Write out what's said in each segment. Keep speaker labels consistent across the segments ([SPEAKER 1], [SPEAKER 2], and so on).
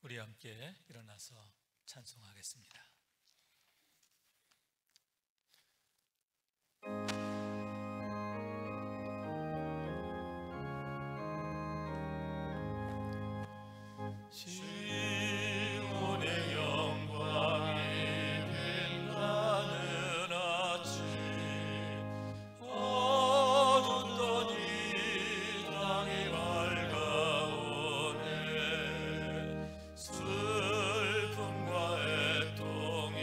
[SPEAKER 1] 우리 함께 일어나서 찬송하겠습니다. 시온의 영광이 빛나는 아침, 어둡던 이 땅이 밝아오네. 슬픔과 애통이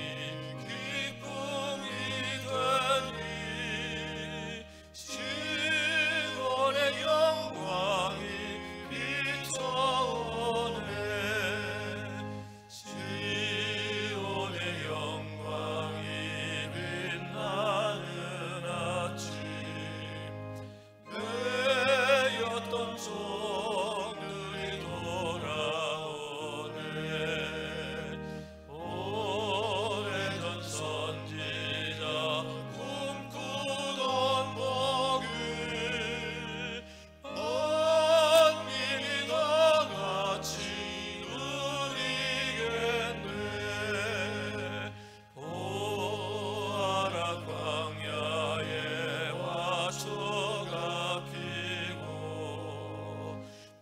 [SPEAKER 1] 기쁨이 되니, 시온의 영광이 비춰오네. 시온의 영광이 빛나는 아침, 매였던 종들이 돌아오네. 오래전 선지자 꿈꾸던 복을 만민이 다 같이 누리겠네. 보아라, 광야에 화초가 피고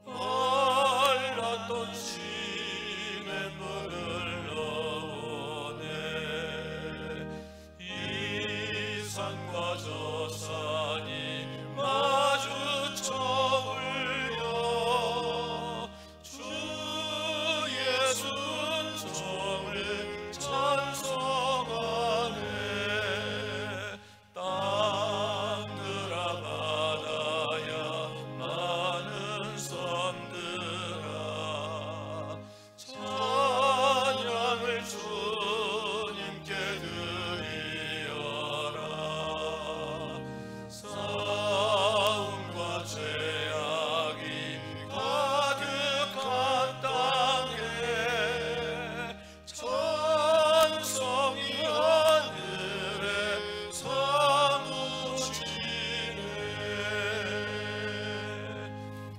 [SPEAKER 1] 말랐던 시냇물을 넣으네. 이 산과 저 산이 마주쳐 울려 주 예수 은총을 찬송하네. 땅들아 바다야 많은 섬들아, 찬양을 주님께 드리어라. 싸움과 죄악이 가득한 땅에 찬송이 하늘에 사무치네.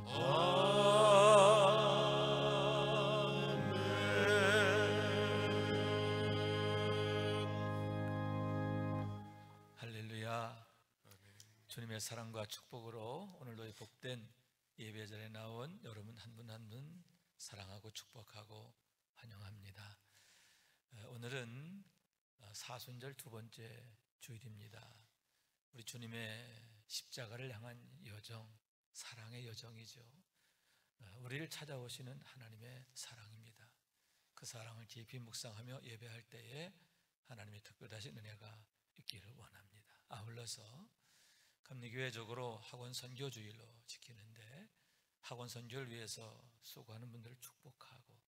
[SPEAKER 1] 아멘. 할렐루야. 주님의 사랑과 축복으로 오늘도 복된 예배 자리에 나온 여러분 한 분 한 분 사랑하고 축복하고 환영합니다. 오늘은 사순절 두 번째 주일입니다. 우리 주님의 십자가를 향한 여정, 사랑의 여정이죠. 우리를 찾아오시는 하나님의 사랑입니다. 그 사랑을 깊이 묵상하며 예배할 때에 하나님의 특별하신 은혜가 있기를 원합니다. 아울러서 감리교회적으로 학원 선교주일로 지키는데, 학원 선교를 위해서 수고하는 분들을 축복하고,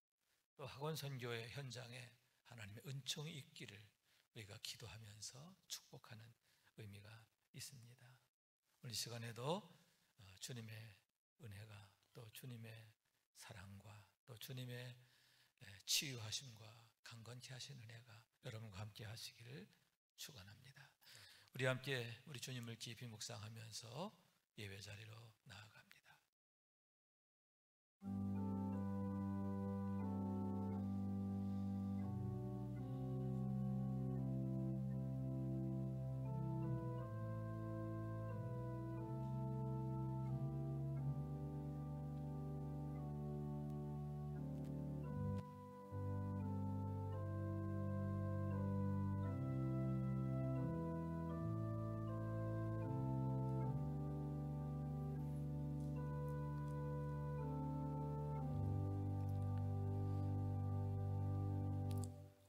[SPEAKER 1] 또 학원 선교의 현장에 하나님의 은총이 있기를 우리가 기도하면서 축복하는 의미가 있습니다. 오늘 이 시간에도 주님의 은혜가, 또 주님의 사랑과 또 주님의 치유하심과 강건케 하신 은혜가 여러분과 함께 하시기를 축원합니다. 우리 함께 우리 주님을 깊이 묵상하면서 예배 자리로 나아갑니다.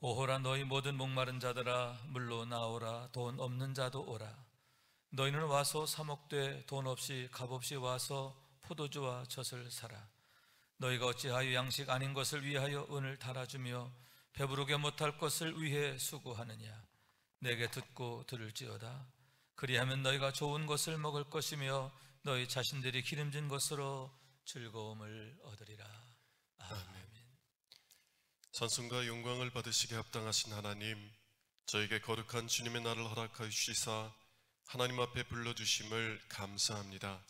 [SPEAKER 1] 오호라, 너희 모든 목마른 자들아 물로 나오라. 돈 없는 자도 오라. 너희는 와서 사 먹되 돈 없이 값없이 와서 포도주와 젖을 사라. 너희가 어찌하여 양식 아닌 것을 위하여 은을 달아주며 배부르게 못할 것을 위해 수고하느냐. 내게 듣고 들을지어다. 그리하면 너희가 좋은 것을 먹을 것이며 너희 자신들이 기름진 것으로 즐거움을 얻으리라. 아멘.
[SPEAKER 2] 찬송과 영광을 받으시게 합당하신 하나님, 저에게 거룩한 주님의 날을 허락하여 주시사 하나님 앞에 불러주심을 감사합니다.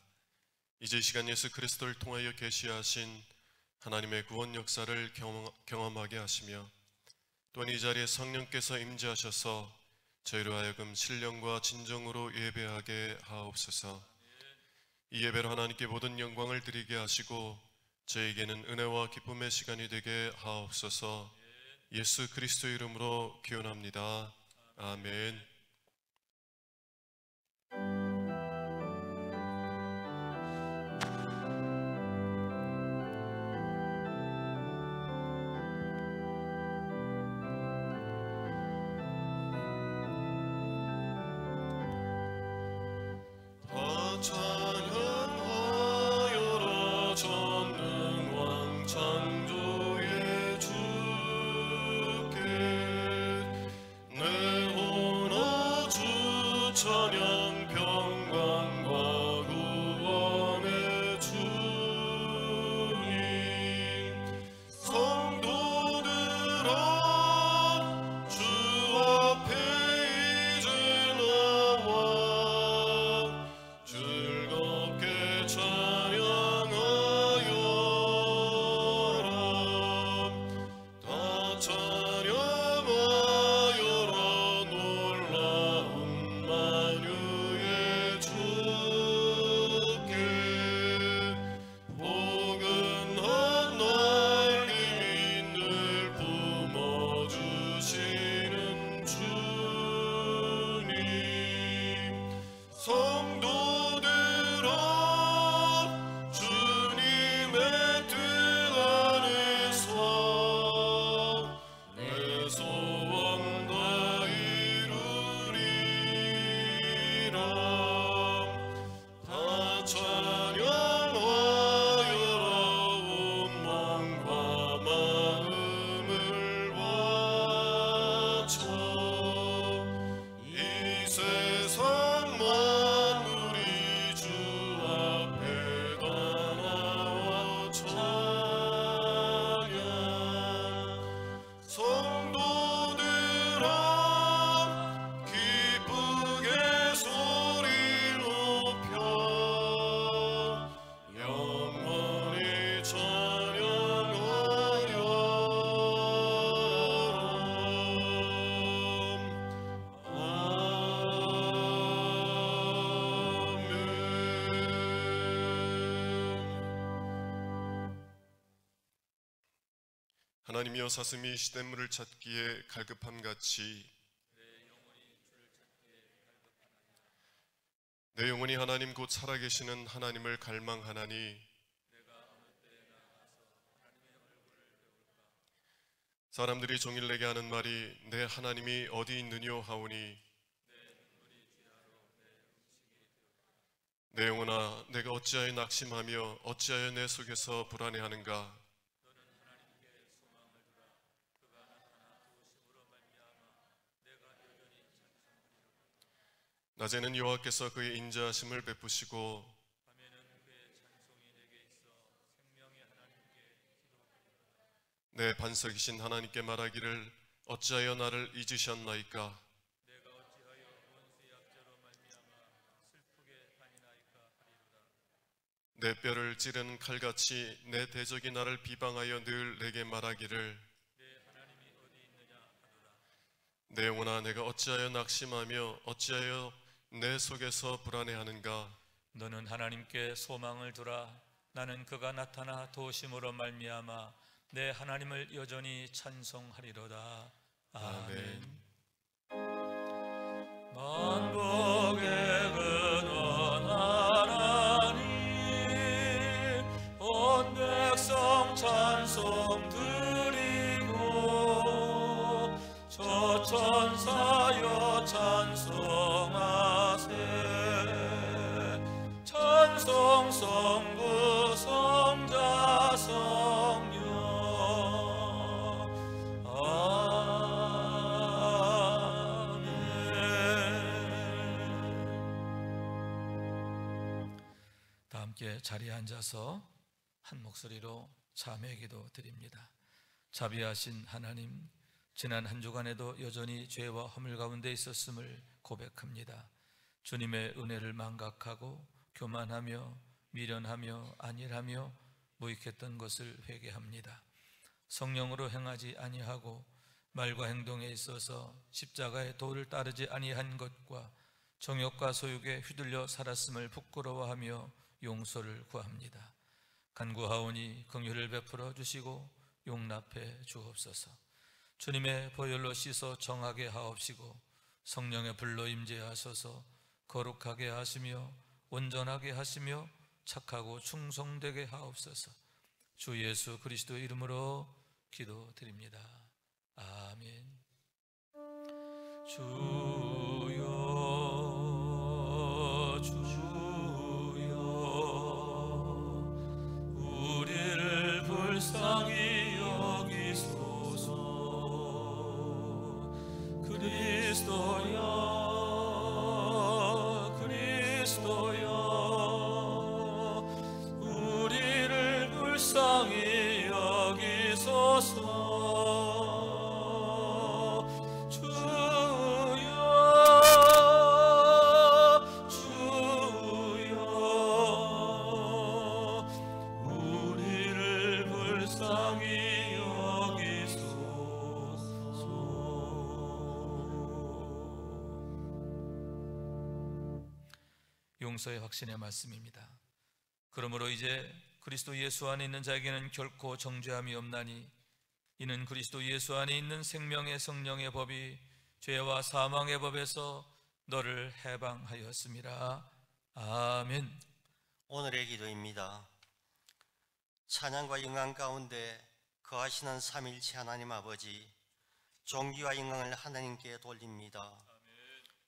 [SPEAKER 2] 이제 이 시간 예수 그리스도를 통하여 계시하신 하나님의 구원 역사를 경험하게 하시며 또한 이 자리에 성령께서 임재하셔서 저희로 하여금 신령과 진정으로 예배하게 하옵소서. 이 예배로 하나님께 모든 영광을 드리게 하시고 저에게는 은혜와 기쁨의 시간이 되게 하옵소서. 예수 그리스도 이름으로 기원합니다. 아멘. 찬양하여라 전능왕 창조의 주께 내 혼아 주 찬양 평강과 구원의 주님 성도들아 주 앞에 이제 나와 즐겁게 찬양하여라 다 찬양하여라 놀라운 만유의 주께 포근한 날개미 늘 품어주시는 주님 성도들아 주님의 뜻 안에서 내 소원 다 이루리라 다 찬양하여라 온 몸과 마음을 바쳐 이 세상 만물이 주 앞에 다 나와 찬양 성도들아 기쁘게 소리 높여 영원히 하나님이여 사슴이 시냇물을 찾기에 갈급함같이 내 영혼이 하나님 곧 살아계시는 하나님을 갈망하나니 사람들이 종일 내게 하는 말이 내 하나님이 어디 있느뇨 하오니 내 영혼아 내가 어찌하여 낙심하며 어찌하여 내 속에서 불안해하는가. 낮에는 여호와께서 그의 인자하심을 베푸시고 내 반석이신 하나님께 말하기를 어찌하여 나를 잊으셨나이까. 내 뼈를 찌르는 칼같이 내 대적이 나를 비방하여 늘 내게 말하기를 내 영혼아 내가 어찌하여 낙심하며 어찌하여 내 속에서 불안해하는가.
[SPEAKER 1] 너는 하나님께 소망을 두라. 나는 그가 나타나 도우심으로 말미암아 내 하나님을 여전히 찬송하리로다. 아멘. 만복의 근원 하나님 온 백성 찬송 드리고 저 천사여 찬송하세. 찬송 성부 성자 성령 아멘. 다 함께 자리에 앉아서 한 목소리로 참회 기도 드립니다. 자비하신 하나님, 지난 한 주간에도 여전히 죄와 허물 가운데 있었음을 고백합니다. 주님의 은혜를 망각하고 교만하며 미련하며 안일하며 무익했던 것을 회개합니다. 성령으로 행하지 아니하고 말과 행동에 있어서 십자가의 도를 따르지 아니한 것과 정욕과 소욕에 휘둘려 살았음을 부끄러워하며 용서를 구합니다. 간구하오니 긍휼을 베풀어 주시고 용납해 주옵소서. 주님의 보혈로 씻어 정하게 하옵시고 성령의 불로 임재하셔서 거룩하게 하시며 온전하게 하시며 착하고 충성되게 하옵소서. 주 예수 그리스도의 이름으로 기도드립니다. 아멘. 주여 주여 우리를 불쌍히 여기소서. 그리스도여 그리스도여 우리를 불쌍히 여기소서. 용서의 확신의 말씀입니다. 그러므로 이제 그리스도 예수 안에 있는 자에게는 결코 정죄함이 없나니 이는 그리스도 예수 안에 있는 생명의 성령의 법이 죄와 사망의 법에서 너를 해방하였습니다. 아멘.
[SPEAKER 3] 오늘의 기도입니다. 찬양과 영광 가운데 거하시는 삼위일체 하나님 아버지, 존귀와 영광을 하나님께 돌립니다.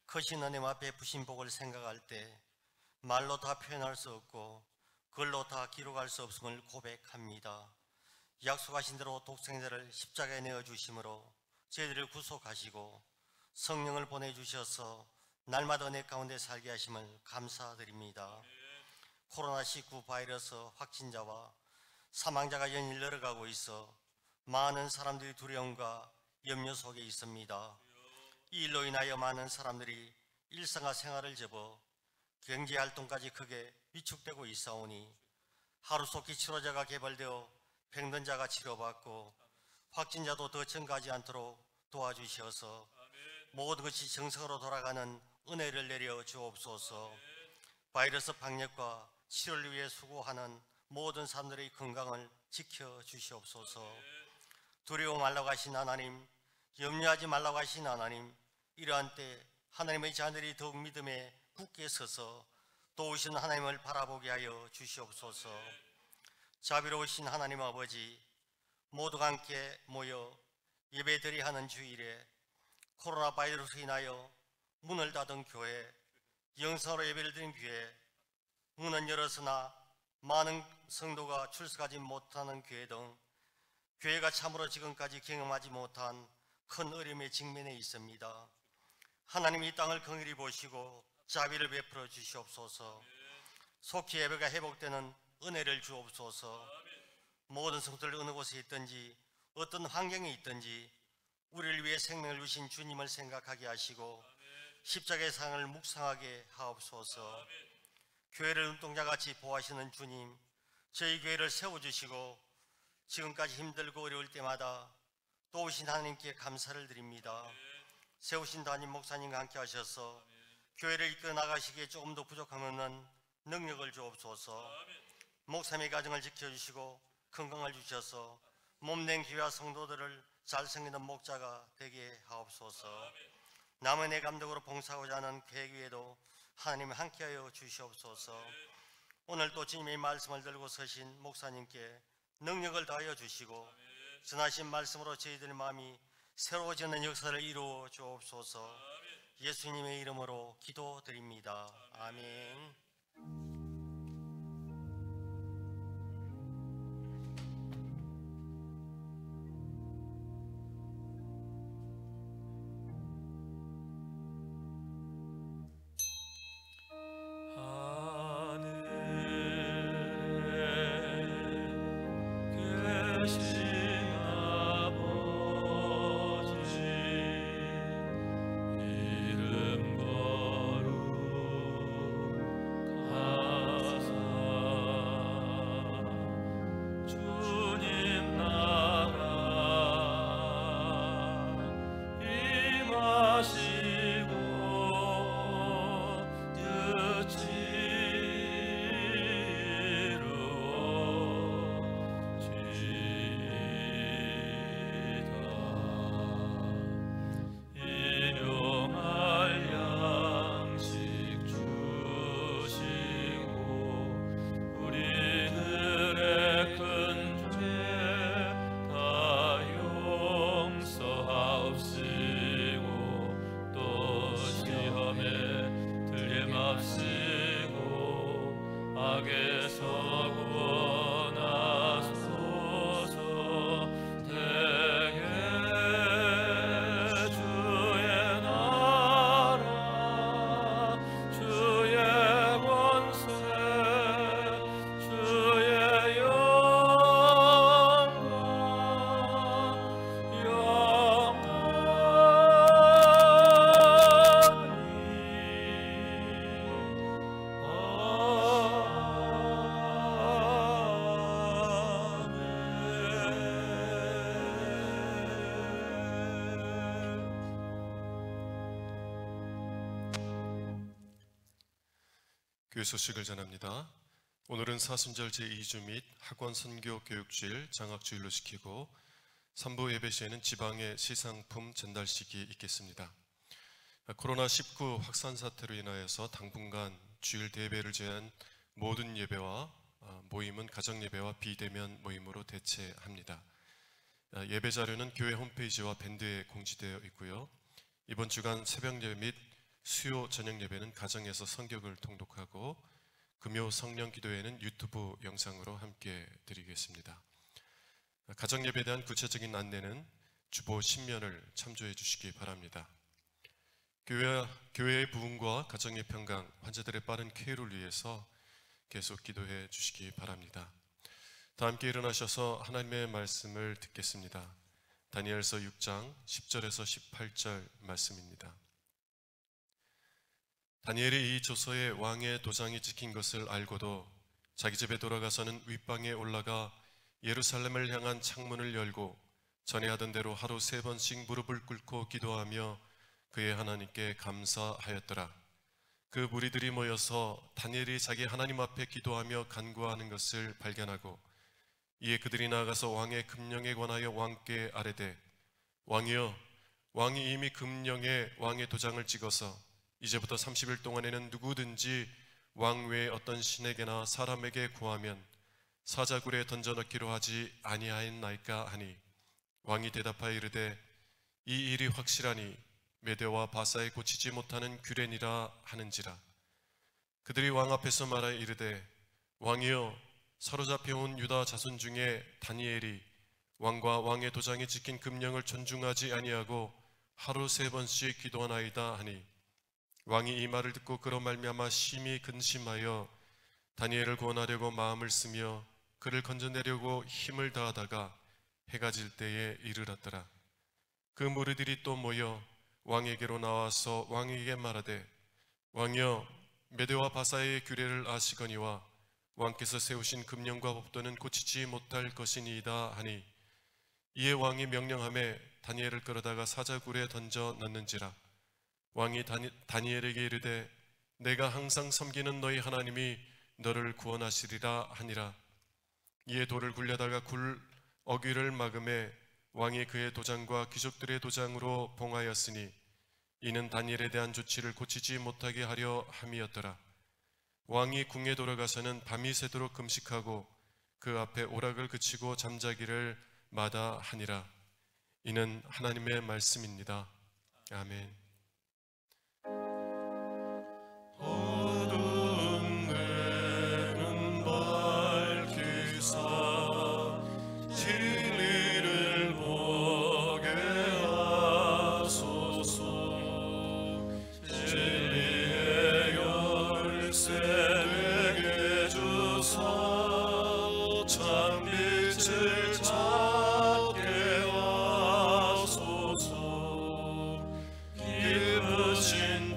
[SPEAKER 3] 크신 은혜와 베푸신 복을 생각할 때 말로 다 표현할 수 없고 글로 다 기록할 수 없음을 고백합니다. 약속하신 대로 독생자를 십자가에 내어주심으로 저희들을 구속하시고 성령을 보내주셔서 날마다 은혜 가운데 살게 하심을 감사드립니다. 코로나19 바이러스 확진자와 사망자가 연일 늘어가고 있어 많은 사람들이 두려움과 염려 속에 있습니다. 이 일로 인하여 많은 사람들이 일상과 생활을 접어 경제활동까지 크게 위축되고 있사오니 하루속히 치료제가 개발되어 병든자가 치료받고 확진자도 더 증가하지 않도록 도와주셔서 모든 것이 정상으로 돌아가는 은혜를 내려 주옵소서. 바이러스 방역과 치료를 위해 수고하는 모든 사람들의 건강을 지켜주시옵소서. 두려워 말라고 하신 하나님, 염려하지 말라고 하신 하나님, 이러한 때 하나님의 자녀들이 더욱 믿음에 굳게 서서 도우신 하나님을 바라보게 하여 주시옵소서. 자비로우신 하나님 아버지, 모두가 함께 모여 예배드려 하는 주일에 코로나 바이러스로 인하여 문을 닫은 교회, 영상으로 예배를 드린 교회, 문은 열었으나 많은 성도가 출석하지 못하는 교회 등 교회가 참으로 지금까지 경험하지 못한 큰 어려움에 직면해 있습니다. 하나님 이 땅을 긍휼히 보시고 자비를 베풀어 주시옵소서. 속히 예배가 회복되는 은혜를 주옵소서. 모든 성도들 어느 곳에 있든지 어떤 환경에 있든지 우리를 위해 생명을 주신 주님을 생각하게 하시고 십자가의 사랑을 묵상하게 하옵소서. 교회를 눈동자같이 보호하시는 주님, 저희 교회를 세워주시고 지금까지 힘들고 어려울 때마다 도우신 하나님께 감사를 드립니다. 세우신 담임 목사님과 함께 하셔서 교회를 이끌어 나가시기에 조금 더 부족함 없는 능력을 주옵소서. 목사님의 가정을 지켜주시고 건강을 주셔서 몸된 교회와 성도들을 잘 섬기는 목자가 되게 하옵소서. 남은 내 감독으로 봉사하고자 하는 계획에도 하나님 함께하여 주시옵소서. 오늘 또 주님의 말씀을 들고 서신 목사님께 능력을 다하여 주시고 전하신 말씀으로 저희들의 마음이 새로워지는 역사를 이루어 주옵소서. 예수님의 이름으로 기도드립니다. 아멘.
[SPEAKER 1] 악에서 구원하소서. 대개 주의 나라 주의 권세 주의 영광
[SPEAKER 2] 교회 소식을 전합니다. 오늘은 사순절 제2주 및 학원 선교 교육주일 장학주일로 지키고 3부 예배 시에는 지방의 시상품 전달식이 있겠습니다. 코로나19 확산 사태로 인하여서 당분간 주일 대배를 제한 모든 예배와 모임은 가정 예배와 비대면 모임으로 대체합니다. 예배 자료는 교회 홈페이지와 밴드에 공지되어 있고요. 이번 주간 새벽 예배 및 수요 저녁 예배는 가정에서 성경을 통독하고 금요 성령 기도회는 유튜브 영상으로 함께 드리겠습니다. 가정 예배에 대한 구체적인 안내는 주보 신면을 참조해 주시기 바랍니다. 교회의 부흥과 가정의 평강, 환자들의 빠른 쾌유를 위해서 계속 기도해 주시기 바랍니다. 다 함께 일어나셔서 하나님의 말씀을 듣겠습니다. 다니엘서 6장 10절에서 18절 말씀입니다. 다니엘이 이 조서에 왕의 도장이 찍힌 것을 알고도 자기 집에 돌아가서는 윗방에 올라가 예루살렘을 향한 창문을 열고 전에 하던 대로 하루 3번씩 무릎을 꿇고 기도하며 그의 하나님께 감사하였더라. 그 무리들이 모여서 다니엘이 자기 하나님 앞에 기도하며 간구하는 것을 발견하고 이에 그들이 나아가서 왕의 금령에 관하여 왕께 아뢰되 왕이여, 왕이 이미 금령에 왕의 도장을 찍어서 이제부터 30일 동안에는 누구든지 왕 외에 어떤 신에게나 사람에게 구하면 사자굴에 던져넣기로 하지 아니하였나이까 하니 왕이 대답하여 이르되 이 일이 확실하니 메대와 바사에 고치지 못하는 규례니라 하는지라. 그들이 왕 앞에서 말하여 이르되 왕이여, 사로잡혀온 유다 자손 중에 다니엘이 왕과 왕의 도장에 찍힌 금령을 존중하지 아니하고 하루 3번씩 기도하나이다 하니 왕이 이 말을 듣고 그로 말미암아 심히 근심하여 다니엘을 구원하려고 마음을 쓰며 그를 건져내려고 힘을 다하다가 해가 질 때에 이르렀더라. 그 무리들이 또 모여 왕에게로 나와서 왕에게 말하되 왕이여, 메대와 바사의 규례를 아시거니와 왕께서 세우신 금령과 법도는 고치지 못할 것이니이다 하니 이에 왕이 명령하매 다니엘을 끌어다가 사자굴에 던져 넣는지라. 왕이 다니엘에게 이르되 내가 항상 섬기는 너희 하나님이 너를 구원하시리라 하니라. 이에 돌을 굴려다가 굴 어귀를 막음에 왕이 그의 도장과 귀족들의 도장으로 봉하였으니 이는 다니엘에 대한 조치를 고치지 못하게 하려 함이었더라. 왕이 궁에 돌아가서는 밤이 새도록 금식하고 그 앞에 오락을 그치고 잠자기를 마다하니라. 이는 하나님의 말씀입니다. 아멘. 어두운 데는 밝히사 진리를 보게 하소서. 진리의 열쇠 되게 주사 참 빛을 찾게 하소서. 깊으신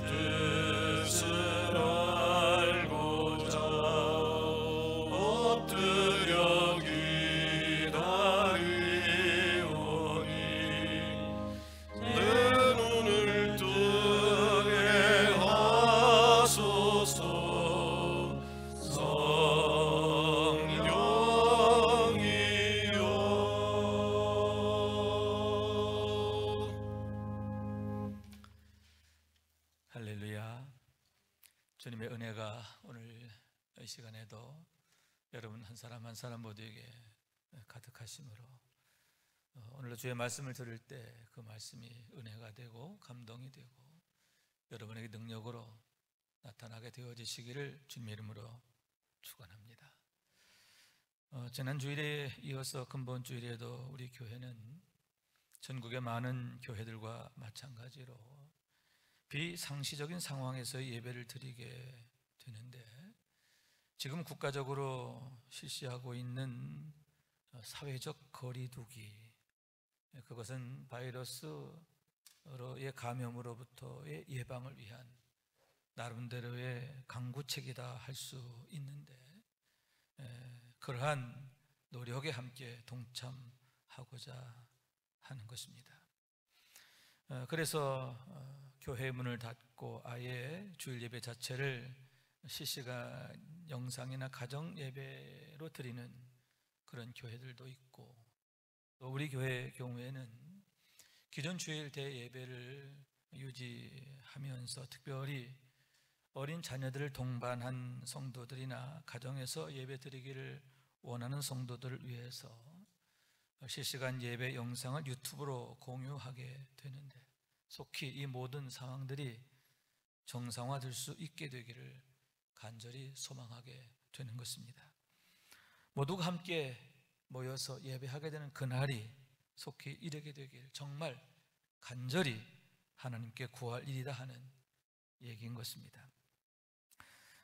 [SPEAKER 1] 할렐루야. 주님의 은혜가 오늘 이 시간에도 여러분 한 사람 한 사람 모두에게 가득하심으로 오늘도 주의 말씀을 들을 때 그 말씀이 은혜가 되고 감동이 되고 여러분에게 능력으로 나타나게 되어지시기를 주님의 이름으로 축원합니다. 지난 주일에 이어서 근본 주일에도 우리 교회는 전국의 많은 교회들과 마찬가지로 비상시적인 상황에서 예배를 드리게 되는데, 지금 국가적으로 실시하고 있는 사회적 거리두기, 그것은 바이러스의 감염으로부터의 예방을 위한 나름대로의 강구책이다 할 수 있는데, 그러한 노력에 함께 동참하고자 하는 것입니다. 그래서 교회 문을 닫고 아예 주일 예배 자체를 실시간 영상이나 가정 예배로 드리는 그런 교회들도 있고, 또 우리 교회의 경우에는 기존 주일 대예배를 유지하면서 특별히 어린 자녀들을 동반한 성도들이나 가정에서 예배 드리기를 원하는 성도들을 위해서 실시간 예배 영상을 유튜브로 공유하게 되는데, 속히 이 모든 상황들이 정상화될 수 있게 되기를 간절히 소망하게 되는 것입니다. 모두가 함께 모여서 예배하게 되는 그날이 속히 이르게 되기를 정말 간절히 하나님께 구할 일이다 하는 얘기인 것입니다.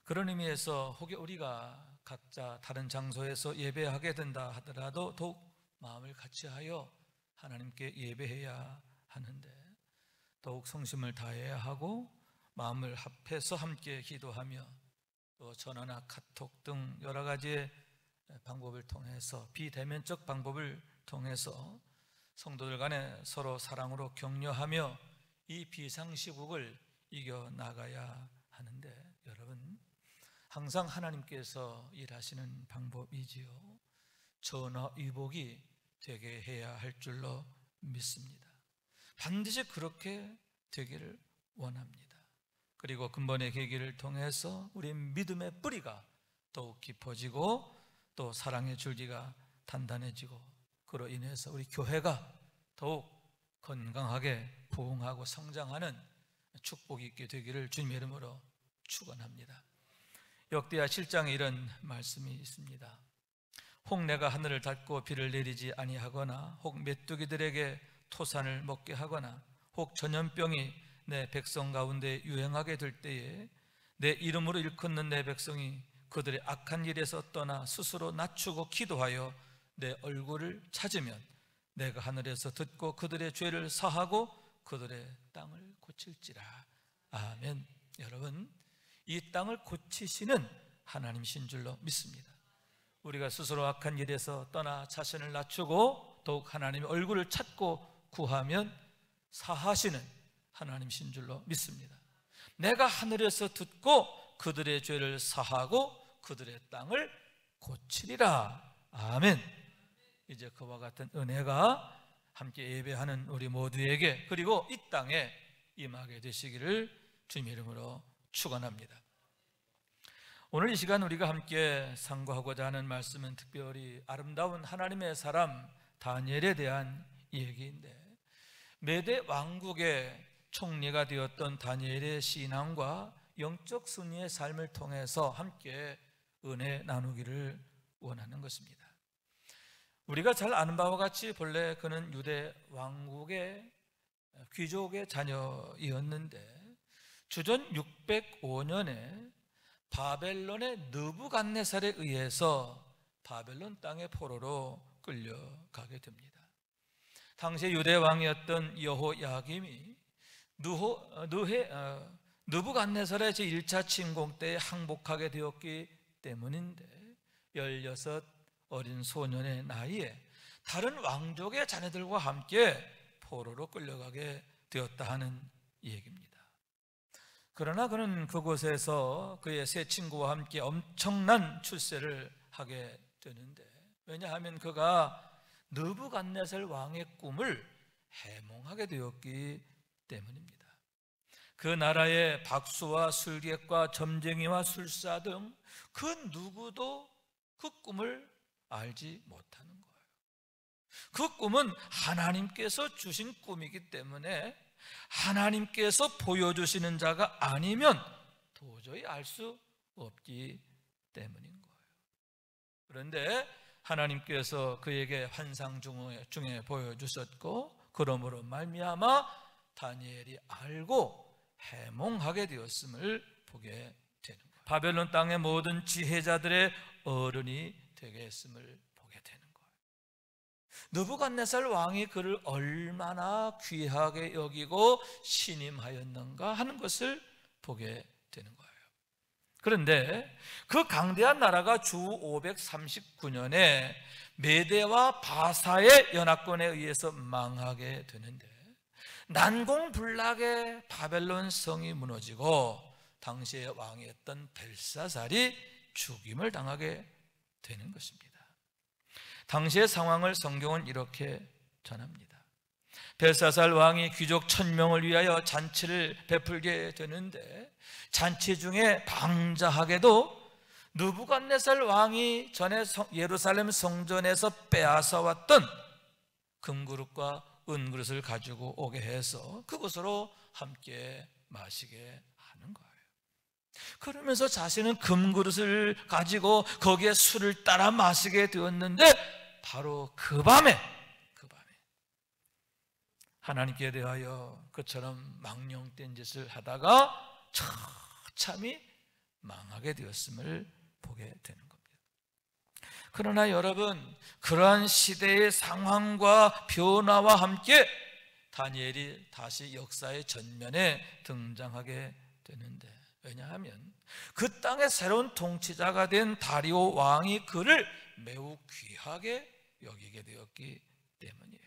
[SPEAKER 1] 그런 의미에서 혹여 우리가 각자 다른 장소에서 예배하게 된다 하더라도 더욱 마음을 같이하여 하나님께 예배해야 하는데, 더욱 성심을 다해야 하고 마음을 합해서 함께 기도하며 또 전화나 카톡 등 여러 가지의 방법을 통해서, 비대면적 방법을 통해서 성도들 간에 서로 사랑으로 격려하며 이 비상시국을 이겨나가야 하는데, 여러분, 항상 하나님께서 일하시는 방법이지요, 전화위복이 되게 해야 할 줄로 믿습니다. 반드시 그렇게 되기를 원합니다. 그리고 근본의 계기를 통해서 우리 믿음의 뿌리가 더욱 깊어지고 또 사랑의 줄기가 단단해지고, 그로 인해서 우리 교회가 더욱 건강하게 부흥하고 성장하는 축복이 있게 되기를 주님의 이름으로 축원합니다. 역대하 7장에 이런 말씀이 있습니다. 혹 내가 하늘을 닫고 비를 내리지 아니하거나, 혹 메뚜기들에게 토산을 먹게 하거나, 혹 전염병이 내 백성 가운데 유행하게 될 때에 내 이름으로 일컫는 내 백성이 그들의 악한 일에서 떠나 스스로 낮추고 기도하여 내 얼굴을 찾으면 내가 하늘에서 듣고 그들의 죄를 사하고 그들의 땅을 고칠지라. 아멘. 여러분, 이 땅을 고치시는 하나님이신 줄로 믿습니다. 우리가 스스로 악한 일에서 떠나 자신을 낮추고 더욱 하나님의 얼굴을 찾고 구하면 사하시는 하나님이신 줄로 믿습니다. 내가 하늘에서 듣고 그들의 죄를 사하고 그들의 땅을 고치리라. 아멘. 이제 그와 같은 은혜가 함께 예배하는 우리 모두에게, 그리고 이 땅에 임하게 되시기를 주님의 이름으로 축원합니다. 오늘 이 시간 우리가 함께 상고하고자 하는 말씀은 특별히 아름다운 하나님의 사람 다니엘에 대한 얘기인데, 메대 왕국의 총리가 되었던 다니엘의 신앙과 영적 승리의 삶을 통해서 함께 은혜 나누기를 원하는 것입니다. 우리가 잘 아는 바와 같이 본래 그는 유대 왕국의 귀족의 자녀이었는데, 주전 605년에 바벨론의 느부갓네살에 의해서 바벨론 땅의 포로로 끌려가게 됩니다. 당시 유대 왕이었던 여호야김이 느부갓네살의 제1차 침공 때에 항복하게 되었기 때문인데, 16 어린 소년의 나이에 다른 왕족의 자녀들과 함께 포로로 끌려가게 되었다 하는 얘기입니다. 그러나 그는 그곳에서 그의 세 친구와 함께 엄청난 출세를 하게 되는데, 왜냐하면 그가 느부갓네살 왕의 꿈을 해몽하게 되었기 때문입니다. 그 나라의 박수와 술객과 점쟁이와 술사 등 그 누구도 그 꿈을 알지 못하는 거예요. 그 꿈은 하나님께서 주신 꿈이기 때문에 하나님께서 보여주시는 자가 아니면 도저히 알 수 없기 때문인 거예요. 그런데 하나님께서 그에게 환상 중에 보여주셨고, 그러므로 말미암아 다니엘이 알고 해몽하게 되었음을 보게 되는 거예요. 바벨론 땅의 모든 지혜자들의 어른이 되게 했음을 보게 되는 거예요. 느부갓네살 왕이 그를 얼마나 귀하게 여기고 신임하였는가 하는 것을 보게 되는 거예요. 그런데 그 강대한 나라가 주 539년에 메대와 바사의 연합군에 의해서 망하게 되는데, 난공불락의 바벨론 성이 무너지고 당시의 왕이었던 벨사살이 죽임을 당하게 되는 것입니다. 당시의 상황을 성경은 이렇게 전합니다. 벨사살 왕이 귀족 1000명을 위하여 잔치를 베풀게 되는데, 잔치 중에 방자하게도 느부갓네살 왕이 전에 예루살렘 성전에서 빼앗아 왔던 금그릇과 은그릇을 가지고 오게 해서 그것으로 함께 마시게 하는 거예요. 그러면서 자신은 금그릇을 가지고 거기에 술을 따라 마시게 되었는데, 바로 그 밤에 하나님께 대하여 그처럼 망령된 짓을 하다가 처참히 망하게 되었음을 보게 되는 겁니다. 그러나 여러분, 그러한 시대의 상황과 변화와 함께 다니엘이 다시 역사의 전면에 등장하게 되는데, 왜냐하면 그 땅의 새로운 통치자가 된 다리오 왕이 그를 매우 귀하게 여기게 되었기 때문이에요.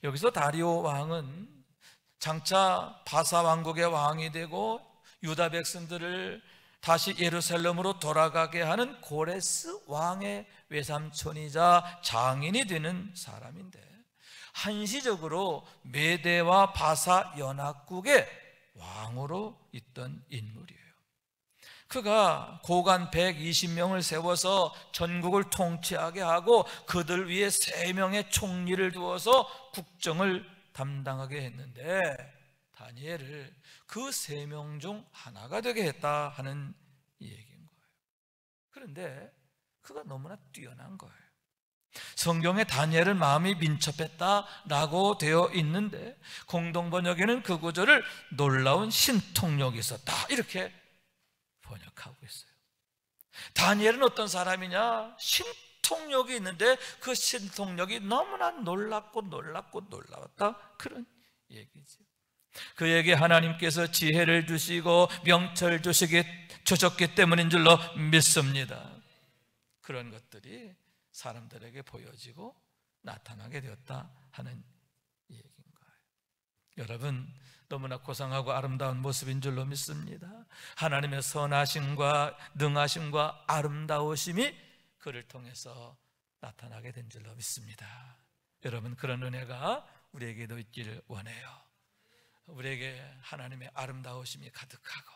[SPEAKER 1] 여기서 다리오 왕은 장차 바사 왕국의 왕이 되고 유다 백성들을 다시 예루살렘으로 돌아가게 하는 고레스 왕의 외삼촌이자 장인이 되는 사람인데, 한시적으로 메대와 바사 연합국의 왕으로 있던 인물이에요. 그가 고관 120명을 세워서 전국을 통치하게 하고 그들 위에 3명의 총리를 두어서 국정을 담당하게 했는데, 다니엘을 그 3명 중 하나가 되게 했다 하는 얘기인 거예요. 그런데 그가 너무나 뛰어난 거예요. 성경에 다니엘은 마음이 민첩했다라고 되어 있는데, 공동번역에는 그 구절을 놀라운 신통력이 있었다 이렇게 번역하고 있어요. 다니엘은 어떤 사람이냐? 신통력이 있는데 그 신통력이 너무나 놀랍고 놀라웠다, 그런 얘기죠. 그에게 하나님께서 지혜를 주시고 명철을 주셨기 때문인 줄로 믿습니다. 그런 것들이 사람들에게 보여지고 나타나게 되었다 하는 얘기인 거예요. 여러분, 너무나 고상하고 아름다운 모습인 줄로 믿습니다. 하나님의 선하심과 능하심과 아름다우심이 그를 통해서 나타나게 된 줄로 믿습니다. 여러분, 그런 은혜가 우리에게도 있기를 원해요. 우리에게 하나님의 아름다우심이 가득하고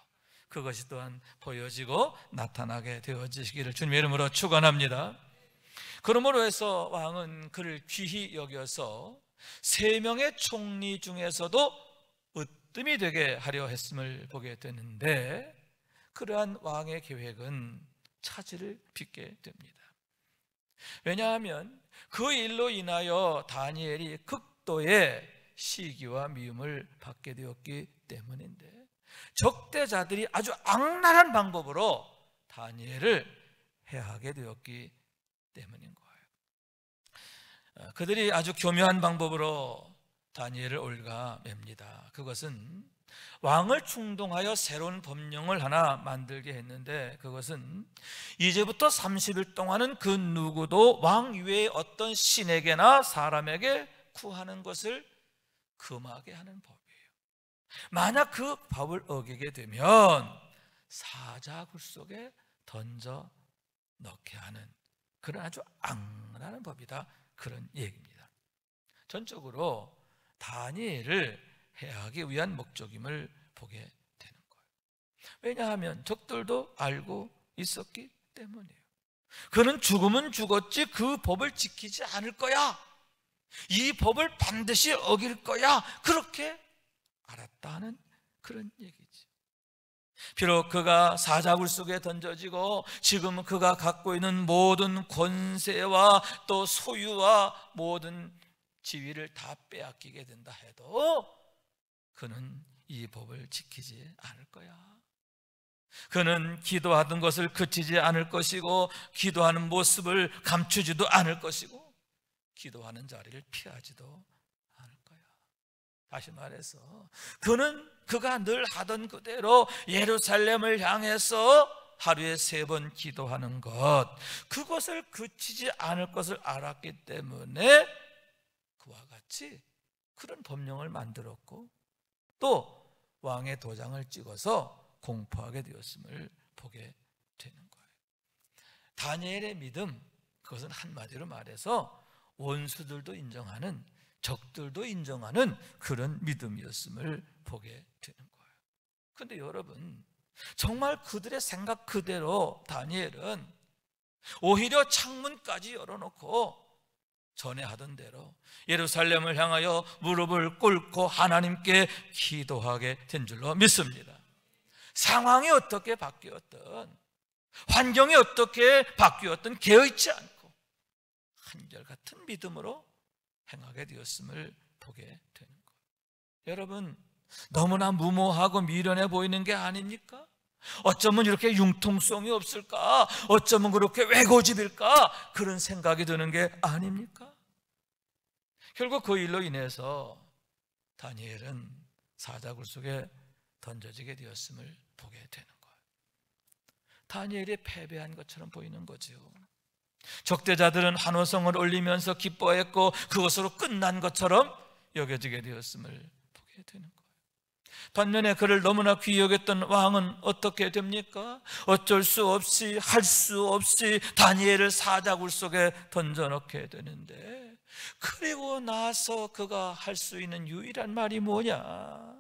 [SPEAKER 1] 그것이 또한 보여지고 나타나게 되어지기를 주님의 이름으로 축원합니다. 그러므로 해서 왕은 그를 귀히 여겨서 3명의 총리 중에서도 으뜸이 되게 하려 했음을 보게 되는데, 그러한 왕의 계획은 차질을 빚게 됩니다. 왜냐하면 그 일로 인하여 다니엘이 극도의 시기와 미움을 받게 되었기 때문인데, 적대자들이 아주 악랄한 방법으로 다니엘을 해하게 되었기 때문인 거예요. 그들이 아주 교묘한 방법으로 다니엘을 올가맵니다. 그것은 왕을 충동하여 새로운 법령을 하나 만들게 했는데, 그것은 이제부터 30일 동안은 그 누구도 왕 위에 어떤 신에게나 사람에게 구하는 것을 금하게 하는 법이에요. 만약 그 법을 어기게 되면 사자굴 속에 던져 넣게 하는 그런 아주 악랄한 법이다, 그런 얘기입니다. 전적으로 다니엘을 해하기 위한 목적임을 보게 되는 거예요. 왜냐하면 적들도 알고 있었기 때문이에요. 그는 죽으면 죽었지 그 법을 지키지 않을 거야, 이 법을 반드시 어길 거야, 그렇게 알았다는 그런 얘기지. 비록 그가 사자굴 속에 던져지고 지금 그가 갖고 있는 모든 권세와 또 소유와 모든 지위를 다 빼앗기게 된다 해도 그는 이 법을 지키지 않을 거야. 그는 기도하던 것을 그치지 않을 것이고 기도하는 모습을 감추지도 않을 것이고 기도하는 자리를 피하지도 않을 거야. 다시 말해서 그가 늘 하던 그대로 예루살렘을 향해서 하루에 3번 기도하는 것, 그것을 그치지 않을 것을 알았기 때문에 그와 같이 그런 법령을 만들었고 또 왕의 도장을 찍어서 공포하게 되었음을 보게 되는 거예요. 다니엘의 믿음, 그것은 한마디로 말해서 원수들도 인정하는, 적들도 인정하는 그런 믿음이었음을 보게 되는 거예요. 그런데 여러분, 정말 그들의 생각 그대로 다니엘은 오히려 창문까지 열어놓고 전에 하던 대로 예루살렘을 향하여 무릎을 꿇고 하나님께 기도하게 된 줄로 믿습니다. 상황이 어떻게 바뀌었든, 환경이 어떻게 바뀌었든 개의치 않고 한결같은 믿음으로 행하게 되었음을 보게 되는 거예요. 여러분, 너무나 무모하고 미련해 보이는 게 아닙니까? 어쩌면 이렇게 융통성이 없을까? 어쩌면 그렇게 왜고집일까? 그런 생각이 드는 게 아닙니까? 결국 그 일로 인해서 다니엘은 사자굴 속에 던져지게 되었음을 보게 되는 거예요. 다니엘이 패배한 것처럼 보이는 거죠. 적대자들은 환호성을 올리면서 기뻐했고 그것으로 끝난 것처럼 여겨지게 되었음을 보게 되는 거예요. 반면에 그를 너무나 귀히 여겼던 왕은 어떻게 됩니까? 어쩔 수 없이, 할 수 없이 다니엘을 사자굴 속에 던져넣게 되는데, 그리고 나서 그가 할 수 있는 유일한 말이 뭐냐?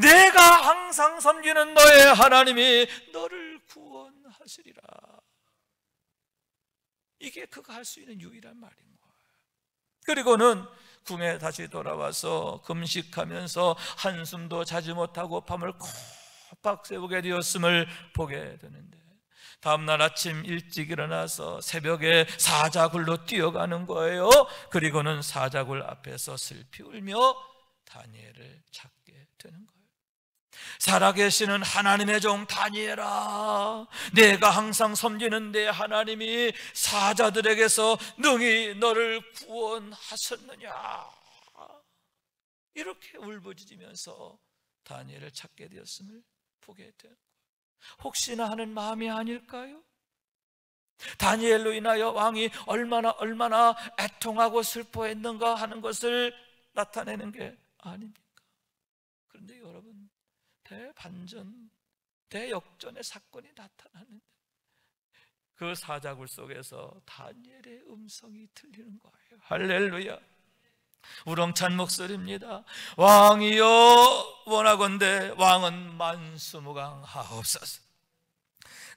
[SPEAKER 1] 내가 항상 섬기는 너의 하나님이 너를 구원하시리라. 이게 그가 할 수 있는 유일한 말인 거예요. 그리고는 궁에 다시 돌아와서 금식하면서 한숨도 자지 못하고 밤을 꼬박 새우게 되었음을 보게 되는데, 다음날 아침 일찍 일어나서 새벽에 사자굴로 뛰어가는 거예요. 그리고는 사자굴 앞에서 슬피 울며 다니엘을 찾게 되는 거예요. 살아계시는 하나님의 종 다니엘아, 내가 항상 섬기는 내 하나님이 사자들에게서 능히 너를 구원하셨느냐, 이렇게 울부짖으면서 다니엘을 찾게 되었음을 보게 돼요. 혹시나 하는 마음이 아닐까요? 다니엘로 인하여 왕이 얼마나 애통하고 슬퍼했는가 하는 것을 나타내는 게 아닙니까? 그런데 여러분, 대반전, 대역전의 사건이 나타나는데 그 사자굴 속에서 다니엘의 음성이 들리는 거예요. 할렐루야. 우렁찬 목소리입니다. 왕이여, 원하건대 왕은 만수무강하옵소서.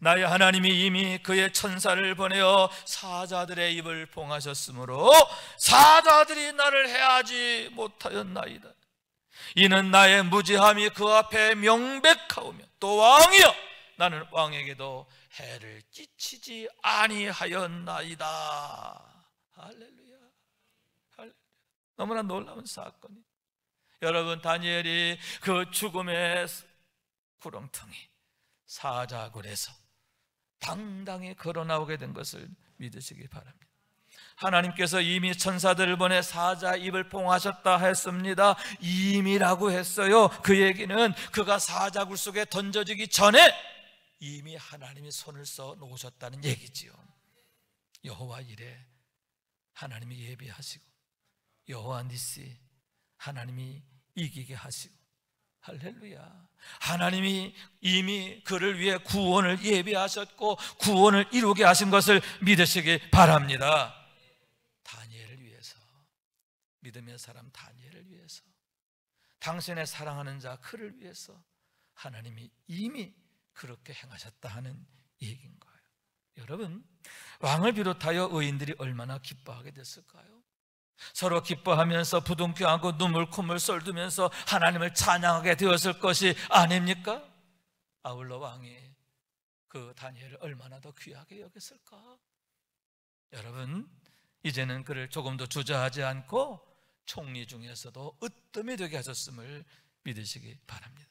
[SPEAKER 1] 나의 하나님이 이미 그의 천사를 보내어 사자들의 입을 봉하셨으므로 사자들이 나를 해하지 못하였나이다. 이는 나의 무지함이 그 앞에 명백하오며 또 왕이여, 나는 왕에게도 해를 끼치지 아니하였나이다. 할렐루야. 너무나 놀라운 사건이, 여러분, 다니엘이 그 죽음의 구렁텅이 사자굴에서 당당히 걸어나오게 된 것을 믿으시기 바랍니다. 하나님께서 이미 천사들을 보내 사자 입을 봉하셨다 했습니다. 이미라고 했어요. 그 얘기는 그가 사자굴 속에 던져지기 전에 이미 하나님이 손을 써 놓으셨다는 얘기지요. 여호와 이레, 하나님이 예비하시고, 여호와 니시, 하나님이 이기게 하시고, 할렐루야. 하나님이 이미 그를 위해 구원을 예비하셨고 구원을 이루게 하신 것을 믿으시기 바랍니다. 다니엘을 위해서, 믿음의 사람 다니엘을 위해서, 당신의 사랑하는 자 그를 위해서 하나님이 이미 그렇게 행하셨다 하는 얘기인 거예요. 여러분, 왕을 비롯하여 의인들이 얼마나 기뻐하게 됐을까요? 서로 기뻐하면서 부둥켜 안고 눈물 콧물 쏟으면서 하나님을 찬양하게 되었을 것이 아닙니까? 아울러 왕이 그 다니엘을 얼마나 더 귀하게 여겼을까? 여러분, 이제는 그를 조금 더 주저하지 않고 총리 중에서도 으뜸이 되게 하셨음을 믿으시기 바랍니다.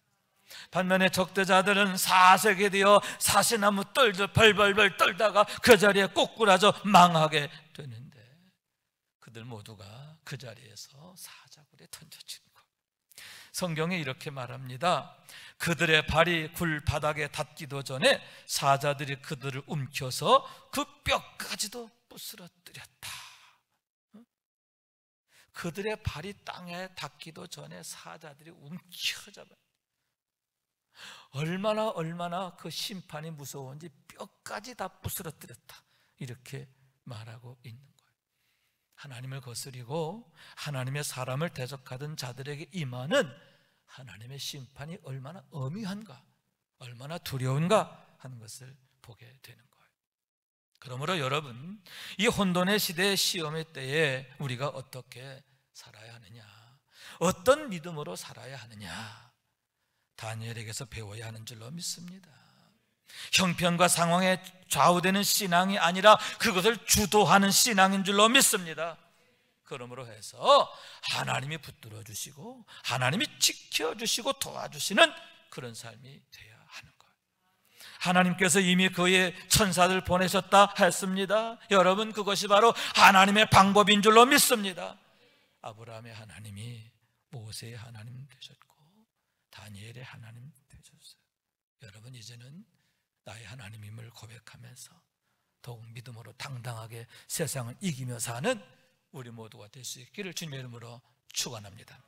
[SPEAKER 1] 반면에 적대자들은 사색에 되어 사시나무 떨듯 벌벌벌 떨다가 그 자리에 꼬꾸라져 망하게 되는데, 그들 모두가 그 자리에서 사자굴에 던져진 것. 성경에 이렇게 말합니다. 그들의 발이 굴 바닥에 닿기도 전에 사자들이 그들을 움켜서 그 뼈까지도 부스러뜨렸다. 그들의 발이 땅에 닿기도 전에 사자들이 움켜잡아. 얼마나 그 심판이 무서운지 뼈까지 다 부스러뜨렸다, 이렇게 말하고 있는 거예요. 하나님을 거스리고 하나님의 사람을 대적하던 자들에게 임하는 하나님의 심판이 얼마나 엄위한가, 얼마나 두려운가 하는 것을 보게 되는 거예요. 그러므로 여러분, 이 혼돈의 시대의 시험의 때에 우리가 어떻게 살아야 하느냐, 어떤 믿음으로 살아야 하느냐, 다니엘에게서 배워야 하는 줄로 믿습니다. 형편과 상황에 좌우되는 신앙이 아니라 그것을 주도하는 신앙인 줄로 믿습니다. 그러므로 해서 하나님이 붙들어 주시고 하나님이 지켜주시고 도와주시는 그런 삶이 되어야 하는 거예요. 하나님께서 이미 그의 천사들 보내셨다 했습니다. 여러분, 그것이 바로 하나님의 방법인 줄로 믿습니다. 아브라함의 하나님이 모세의 하나님 되셨고 다니엘의 하나님 되셨어요. 여러분, 이제는 나의 하나님임을 고백하면서 더욱 믿음으로 당당하게 세상을 이기며 사는 우리 모두가 될 수 있기를 주님의 이름으로 축원합니다.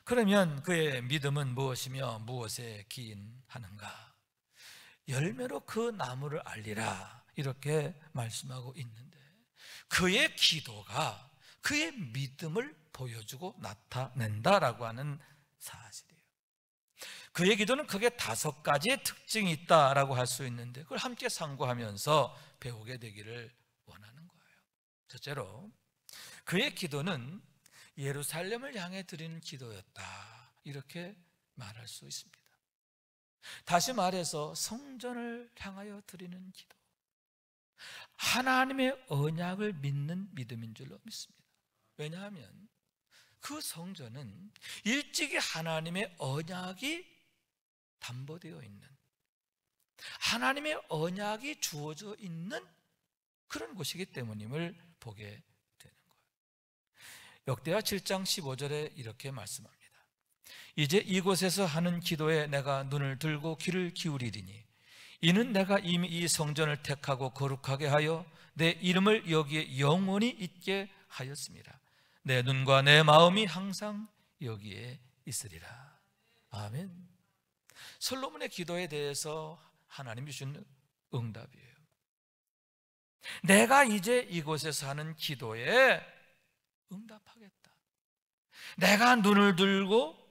[SPEAKER 1] 그러면 그의 믿음은 무엇이며 무엇에 기인하는가? 열매로 그 나무를 알리라, 이렇게 말씀하고 있는데, 그의 기도가 그의 믿음을 보여주고 나타낸다라고 하는 사실이에요. 그의 기도는 크게 5가지의 특징이 있다라고 할 수 있는데, 그걸 함께 상고하면서 배우게 되기를 원하는 거예요. 첫째로, 그의 기도는 예루살렘을 향해 드리는 기도였다, 이렇게 말할 수 있습니다. 다시 말해서 성전을 향하여 드리는 기도, 하나님의 언약을 믿는 믿음인 줄로 믿습니다. 왜냐하면 그 성전은 일찍이 하나님의 언약이 담보되어 있는, 하나님의 언약이 주어져 있는 그런 곳이기 때문임을 보게 되는 거예요. 역대하 7장 15절에 이렇게 말씀합니다. 이제 이곳에서 하는 기도에 내가 눈을 들고 귀를 기울이리니 이는 내가 이미 이 성전을 택하고 거룩하게 하여 내 이름을 여기에 영원히 있게 하였습니다. 내 눈과 내 마음이 항상 여기에 있으리라. 아멘. 솔로몬의 기도에 대해서 하나님이 주신 응답이에요. 내가 이제 이곳에서 하는 기도에 응답하겠다, 내가 눈을 들고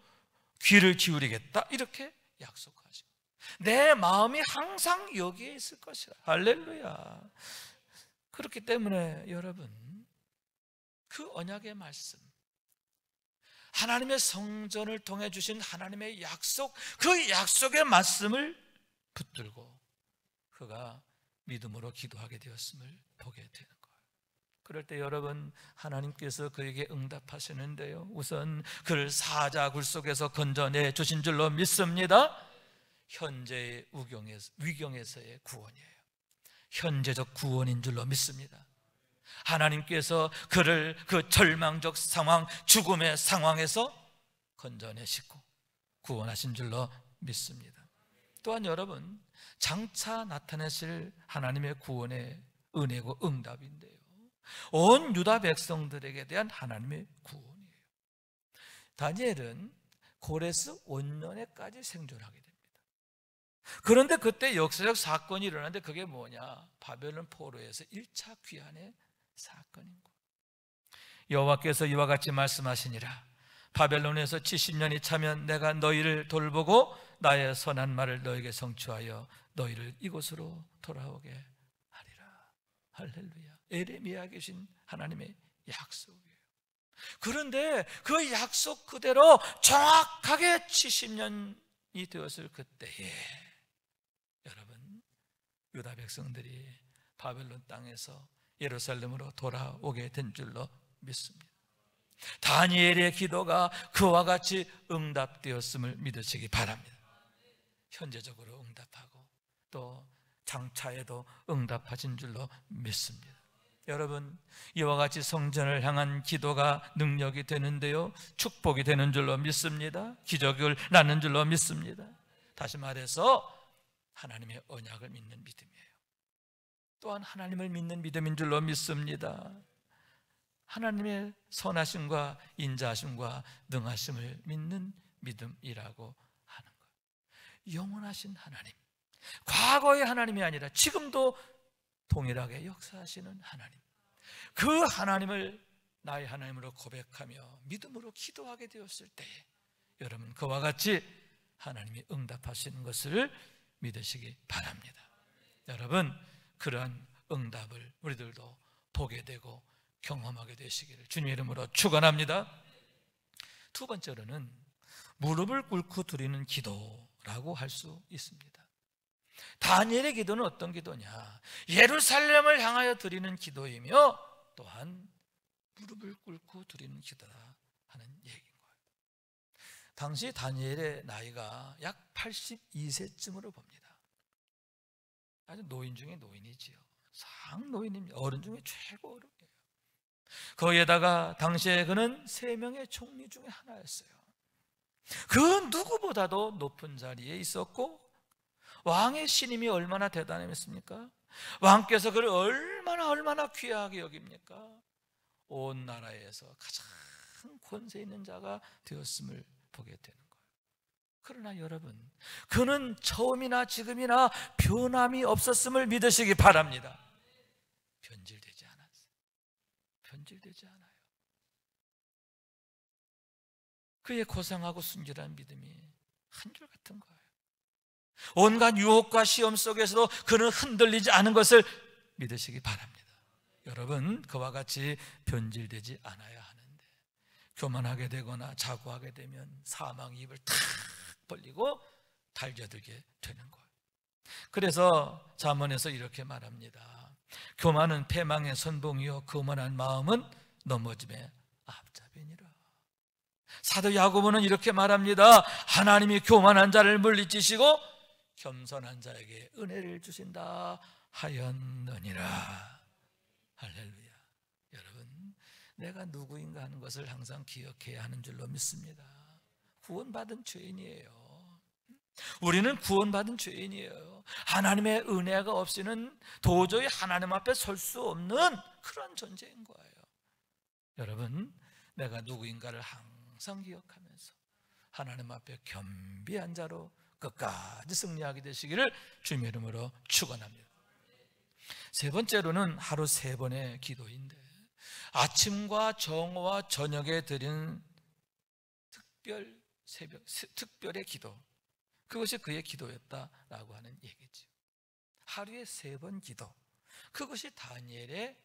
[SPEAKER 1] 귀를 기울이겠다, 이렇게 약속하시고 내 마음이 항상 여기에 있을 것이라. 할렐루야. 그렇기 때문에 여러분, 그 언약의 말씀, 하나님의 성전을 통해 주신 하나님의 약속, 그 약속의 말씀을 붙들고 그가 믿음으로 기도하게 되었음을 보게 되는 거예요. 그럴 때 여러분, 하나님께서 그에게 응답하시는데요, 우선 그를 사자굴 속에서 건져내 주신 줄로 믿습니다. 현재의 위경에서의 구원이에요. 현재적 구원인 줄로 믿습니다. 하나님께서 그를 그 절망적 상황, 죽음의 상황에서 건져내시고 구원하신 줄로 믿습니다. 또한 여러분, 장차 나타내실 하나님의 구원의 은혜고 응답인데요, 온 유다 백성들에게 대한 하나님의 구원이에요. 다니엘은 고레스 원년에까지 생존하게 됩니다. 그런데 그때 역사적 사건이 일어났는데 그게 뭐냐? 바벨론 포로에서 1차 귀환의 사건인 거예요. 여호와께서 이와 같이 말씀하시니라. 바벨론에서 70년이 차면 내가 너희를 돌보고 나의 선한 말을 너에게 성취하여 너희를 이곳으로 돌아오게 하리라. 할렐루야. 에레미야에 계신 하나님의 약속이에요. 그런데 그 약속 그대로 정확하게 70년 되었을 그때에 여러분 유다 백성들이 바벨론 땅에서 예루살렘으로 돌아오게 된 줄로 믿습니다. 다니엘의 기도가 그와 같이 응답되었음을 믿으시기 바랍니다. 현재적으로 응답하고 또 장차에도 응답하신 줄로 믿습니다. 여러분, 이와 같이 성전을 향한 기도가 능력이 되는데요, 축복이 되는 줄로 믿습니다. 기적을 낳는 줄로 믿습니다. 다시 말해서 하나님의 언약을 믿는 믿음이에요. 또한 하나님을 믿는 믿음인 줄로 믿습니다. 하나님의 선하심과 인자하심과 능하심을 믿는 믿음이라고 하는 거예요. 영원하신 하나님, 과거의 하나님이 아니라 지금도 동일하게 역사하시는 하나님, 그 하나님을 나의 하나님으로 고백하며 믿음으로 기도하게 되었을 때에 여러분 그와 같이 하나님이 응답하시는 것을 믿으시기 바랍니다. 여러분, 그러한 응답을 우리들도 보게 되고 경험하게 되시기를 주님의 이름으로 축원합니다. 두 번째로는 무릎을 꿇고 드리는 기도라고 할 수 있습니다. 다니엘의 기도는 어떤 기도냐? 예루살렘을 향하여 드리는 기도이며 또한 무릎을 꿇고 드리는 기도다 하는 얘기인 거예요. 당시 다니엘의 나이가 약 82세쯤으로 봅니다. 아주 노인 중에 노인이지요. 상노인입니다. 어른 중에 최고 어른이에요. 거기에다가 당시에 그는 3명의 총리 중에 하나였어요. 그 누구보다도 높은 자리에 있었고 왕의 신임이 얼마나 대단했습니까? 왕께서 그를 얼마나 귀하게 여깁니까? 온 나라에서 가장 권세 있는 자가 되었음을 보게 되는 거예요. 그러나 여러분, 그는 처음이나 지금이나 변함이 없었음을 믿으시기 바랍니다. 변질되지 않았어요. 변질되지 않아요. 그의 고상하고 순결한 믿음이 한결 같은 거예요. 온갖 유혹과 시험 속에서도 그는 흔들리지 않은 것을 믿으시기 바랍니다. 여러분, 그와 같이 변질되지 않아야 하는데 교만하게 되거나 자고하게 되면 사망의 입을 탁 벌리고 달겨들게 되는 거예요. 그래서 잠언에서 이렇게 말합니다. 교만은 패망의 선봉이요 교만한 마음은 넘어짐의 앞잡이니라. 사도 야고보는 이렇게 말합니다. 하나님이 교만한 자를 물리치시고 겸손한 자에게 은혜를 주신다 하였느니라. 할렐루야. 여러분, 내가 누구인가 하는 것을 항상 기억해야 하는 줄로 믿습니다. 구원받은 죄인이에요. 우리는 구원받은 죄인이에요. 하나님의 은혜가 없이는 도저히 하나님 앞에 설 수 없는 그런 존재인 거예요. 여러분, 내가 누구인가를 항상 기억하면서 하나님 앞에 겸비한 자로 끝까지 승리하게 되시기를 주님의 이름으로 축원합니다. 세 번째로는 하루 3번의 기도인데 아침과 정오와 저녁에 드리는 특별의 기도, 그것이 그의 기도였다라고 하는 얘기죠. 하루에 3번 기도, 그것이 다니엘의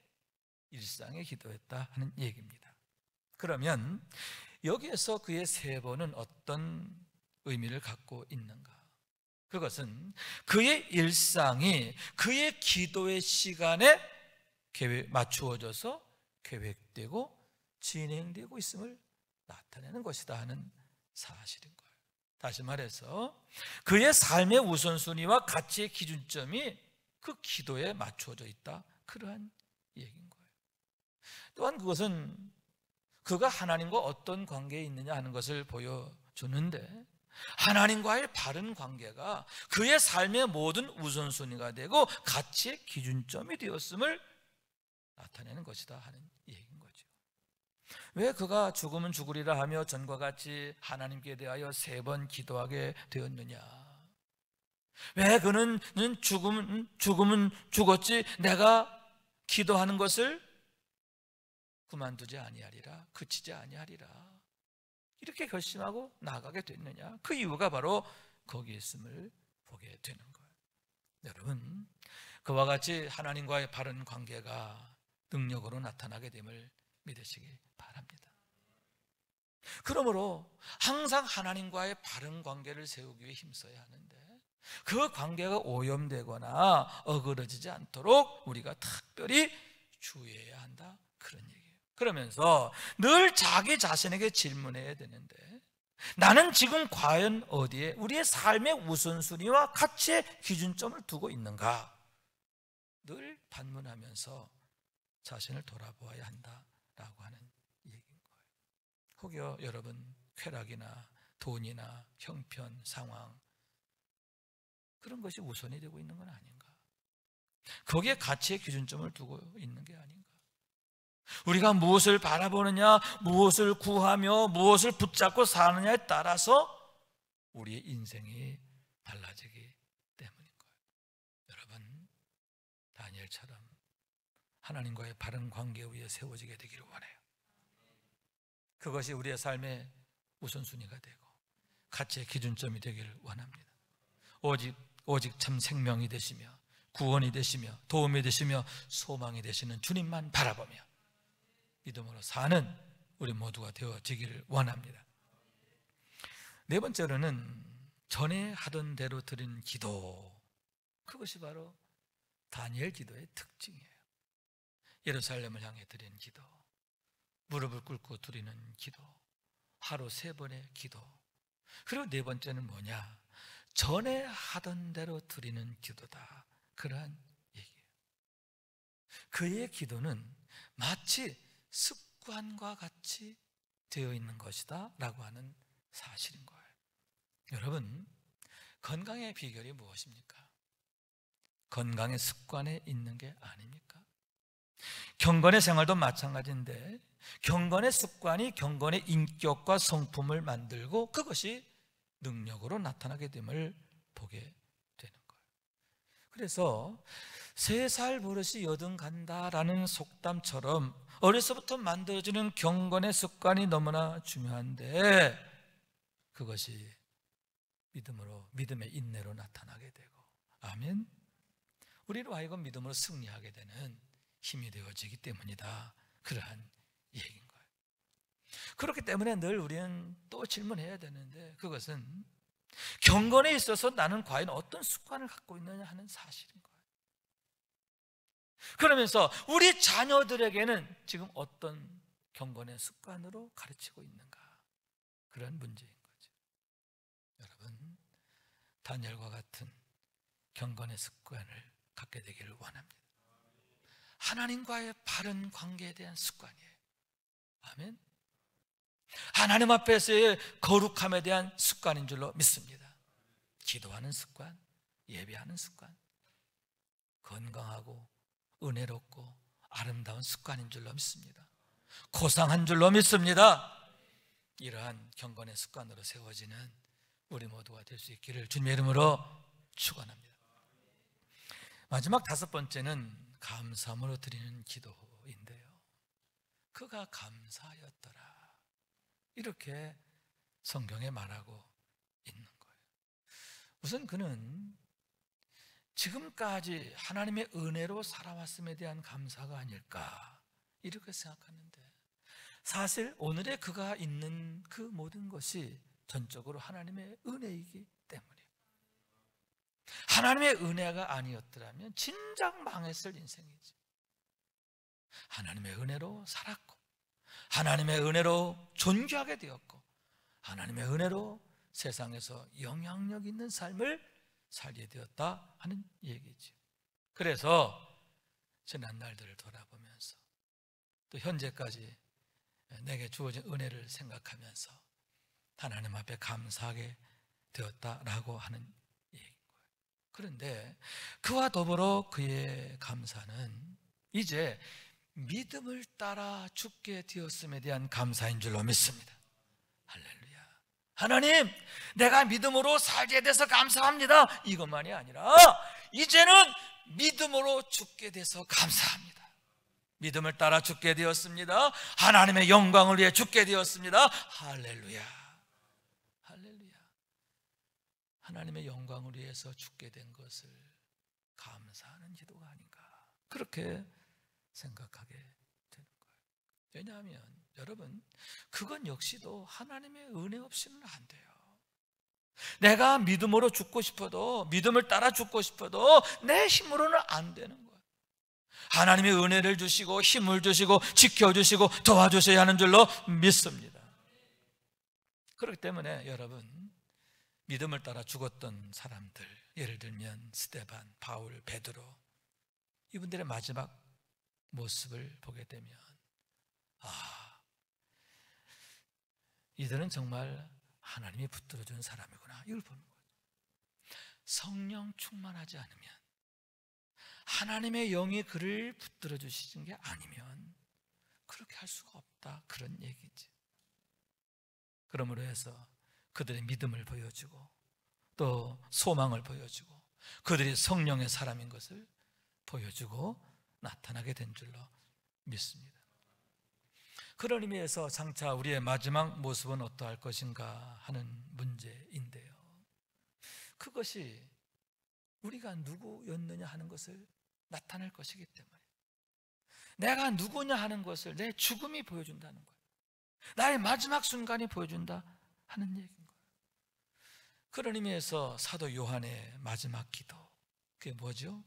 [SPEAKER 1] 일상의 기도였다 하는 얘기입니다. 그러면 여기에서 그의 3번은 어떤 의미를 갖고 있는가? 그것은 그의 일상이 그의 기도의 시간에 맞추어져서 계획되고 진행되고 있음을 나타내는 것이다 하는 사실인 거예요. 다시 말해서 그의 삶의 우선순위와 가치의 기준점이 그 기도에 맞추어져 있다, 그러한 얘기인 거예요. 또한 그것은 그가 하나님과 어떤 관계에 있느냐 하는 것을 보여주는데 하나님과의 바른 관계가 그의 삶의 모든 우선순위가 되고 가치의 기준점이 되었음을 나타내는 것이다 하는 얘기인 거죠. 왜 그가 죽으면 죽으리라 하며 전과 같이 하나님께 대하여 3번 기도하게 되었느냐? 왜 그는 죽으면 죽었지 내가 기도하는 것을 그만두지 아니하리라, 그치지 아니하리라, 이렇게 결심하고 나아가게 됐느냐? 그 이유가 바로 거기에 있음을 보게 되는 거예요. 여러분, 그와 같이 하나님과의 바른 관계가 능력으로 나타나게 됨을 믿으시기 바랍니다. 그러므로 항상 하나님과의 바른 관계를 세우기 위해 힘써야 하는데, 그 관계가 오염되거나 어그러지지 않도록 우리가 특별히 주의해야 한다, 그런 얘기예요. 그러면서 늘 자기 자신에게 질문해야 되는데, 나는 지금 과연 어디에 우리의 삶의 우선순위와 가치의 기준점을 두고 있는가? 늘 반문하면서 자신을 돌아보아야 한다라고 하는 얘기인 거예요. 혹여 여러분 쾌락이나 돈이나 형편, 상황, 그런 것이 우선이 되고 있는 건 아닌가? 거기에 가치의 기준점을 두고 있는 게 아닌가? 우리가 무엇을 바라보느냐, 무엇을 구하며 무엇을 붙잡고 사느냐에 따라서 우리의 인생이 달라지기 때문인 거예요. 여러분, 다니엘처럼 하나님과의 바른 관계 위에 세워지게 되기를 원해요. 그것이 우리의 삶의 우선순위가 되고 가치의 기준점이 되기를 원합니다. 오직 참 생명이 되시며 구원이 되시며 도움이 되시며 소망이 되시는 주님만 바라보며 믿음으로 사는 우리 모두가 되어지기를 원합니다. 네 번째로는 전에 하던 대로 드리는 기도, 그것이 바로 다니엘 기도의 특징이에요. 예루살렘을 향해 드리는 기도, 무릎을 꿇고 드리는 기도, 하루 3번의 기도. 그리고 네 번째는 뭐냐? 전에 하던 대로 드리는 기도다, 그러한 얘기예요. 그의 기도는 마치 습관과 같이 되어 있는 것이다 라고 하는 사실인 거예요. 여러분, 건강의 비결이 무엇입니까? 건강의 습관에 있는 게 아닙니까? 경건의 생활도 마찬가지인데, 경건의 습관이 경건의 인격과 성품을 만들고 그것이 능력으로 나타나게 됨을 보게 되는 거예요. 그래서 3살 버릇이 여든 간다라는 속담처럼 어려서부터 만들어지는 경건의 습관이 너무나 중요한데, 그것이 믿음의 인내로 나타나게 되고, 아멘, 우리로 하여금 믿음으로 승리하게 되는 힘이 되어지기 때문이다, 그러한 얘기인 거예요. 그렇기 때문에 늘 우리는 또 질문해야 되는데, 그것은 경건에 있어서 나는 과연 어떤 습관을 갖고 있느냐 하는 사실인 거예요. 그러면서 우리 자녀들에게는 지금 어떤 경건의 습관으로 가르치고 있는가, 그런 문제인 거죠. 여러분, 다니엘과 같은 경건의 습관을 갖게 되기를 원합니다. 하나님과의 바른 관계에 대한 습관이에요. 아멘. 하나님 앞에서의 거룩함에 대한 습관인 줄로 믿습니다. 기도하는 습관, 예배하는 습관, 건강하고 은혜롭고 아름다운 습관인 줄로 믿습니다. 고상한 줄로 믿습니다. 이러한 경건의 습관으로 세워지는 우리 모두가 될 수 있기를 주님의 이름으로 축원합니다. 마지막 5번째는 감사함으로 드리는 기도인데요, 그가 감사하였더라, 이렇게 성경에 말하고 있는 거예요. 우선 그는 지금까지 하나님의 은혜로 살아왔음에 대한 감사가 아닐까, 이렇게 생각하는데, 사실 오늘의 그가 있는 그 모든 것이 전적으로 하나님의 은혜이기 때문이에요. 하나님의 은혜가 아니었더라면 진작 망했을 인생이지. 하나님의 은혜로 살았고, 하나님의 은혜로 존귀하게 되었고, 하나님의 은혜로 세상에서 영향력 있는 삶을 살게 되었다 하는 얘기죠. 그래서 지난 날들을 돌아보면서 또 현재까지 내게 주어진 은혜를 생각하면서 하나님 앞에 감사하게 되었다라고 하는 얘기인 거예요. 그런데 그와 더불어 그의 감사는 이제 믿음을 따라 죽게 되었음에 대한 감사인 줄로 믿습니다. 할렐루야. 하나님, 내가 믿음으로 살게 돼서 감사합니다, 이것만이 아니라 이제는 믿음으로 죽게 돼서 감사합니다. 믿음을 따라 죽게 되었습니다. 하나님의 영광을 위해 죽게 되었습니다. 할렐루야. 할렐루야. 하나님의 영광을 위해서 죽게 된 것을 감사하는 기도가 아닌가, 그렇게 생각하게 되는 거예요. 왜냐하면 여러분, 그건 역시도 하나님의 은혜 없이는 안 돼요. 내가 믿음으로 죽고 싶어도, 믿음을 따라 죽고 싶어도 내 힘으로는 안 되는 거예요. 하나님의 은혜를 주시고 힘을 주시고 지켜주시고 도와주셔야 하는 줄로 믿습니다. 그렇기 때문에 여러분, 믿음을 따라 죽었던 사람들, 예를 들면 스데반, 바울, 베드로, 이분들의 마지막 모습을 보게 되면 이들은 정말 하나님이 붙들어준 사람이구나, 이걸 보는 거예요. 성령 충만하지 않으면, 하나님의 영이 그를 붙들어 주시는 게 아니면 그렇게 할 수가 없다, 그런 얘기지. 그러므로 해서 그들의 믿음을 보여주고 또 소망을 보여주고 그들이 성령의 사람인 것을 보여주고 나타나게 된 줄로 믿습니다. 그런 의미에서 장차 우리의 마지막 모습은 어떠할 것인가 하는 문제인데요, 그것이 우리가 누구였느냐 하는 것을 나타낼 것이기 때문에, 내가 누구냐 하는 것을 내 죽음이 보여준다는 거예요. 나의 마지막 순간이 보여준다 하는 얘기인 거예요. 그런 의미에서 사도 요한의 마지막 기도, 그게 뭐죠?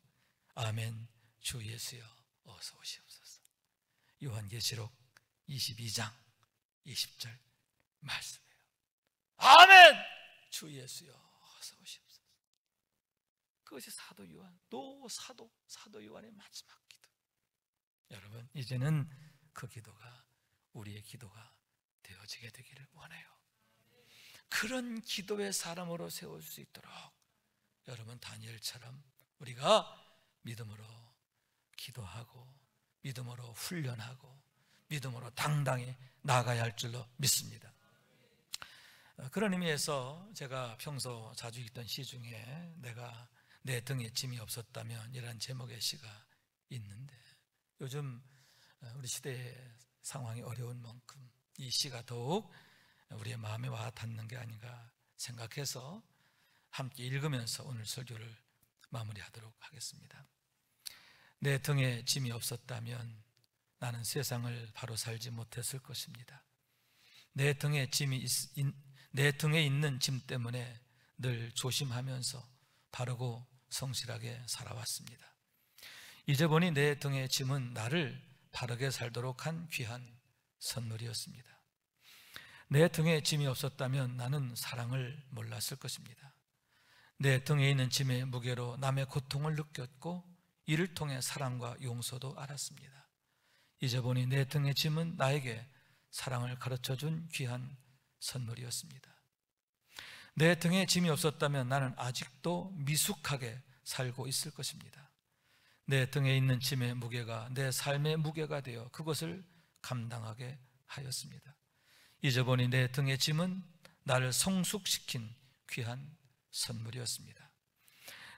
[SPEAKER 1] 아멘, 주 예수여 어서 오시옵소서. 요한계시록 22장 20절 말씀이에요. 아멘, 주 예수여 어서 오시옵소서. 그것이 사도 요한, 사도 요한의 마지막 기도. 여러분, 이제는 그 기도가 우리의 기도가 되어지게 되기를 원해요. 그런 기도의 사람으로 세울 수 있도록 여러분, 다니엘처럼 우리가 믿음으로 기도하고 믿음으로 훈련하고 믿음으로 당당히 나아가야 할 줄로 믿습니다. 그런 의미에서 제가 평소 자주 읽던 시 중에 내가 내 등에 짐이 없었다면 이라는 제목의 시가 있는데, 요즘 우리 시대의 상황이 어려운 만큼 이 시가 더욱 우리의 마음에 와 닿는 게 아닌가 생각해서 함께 읽으면서 오늘 설교를 마무리하도록 하겠습니다. 내 등에 짐이 없었다면 나는 세상을 바로 살지 못했을 것입니다. 내 등에 있는 짐 때문에 늘 조심하면서 바르고 성실하게 살아왔습니다. 이제 보니 내 등의 짐은 나를 바르게 살도록 한 귀한 선물이었습니다. 내 등에 짐이 없었다면 나는 사랑을 몰랐을 것입니다. 내 등에 있는 짐의 무게로 남의 고통을 느꼈고 이를 통해 사랑과 용서도 알았습니다. 이제 보니 내 등의 짐은 나에게 사랑을 가르쳐준 귀한 선물이었습니다. 내 등에 짐이 없었다면 나는 아직도 미숙하게 살고 있을 것입니다. 내 등에 있는 짐의 무게가 내 삶의 무게가 되어 그것을 감당하게 하였습니다. 이제 보니 내 등의 짐은 나를 성숙시킨 귀한 선물이었습니다.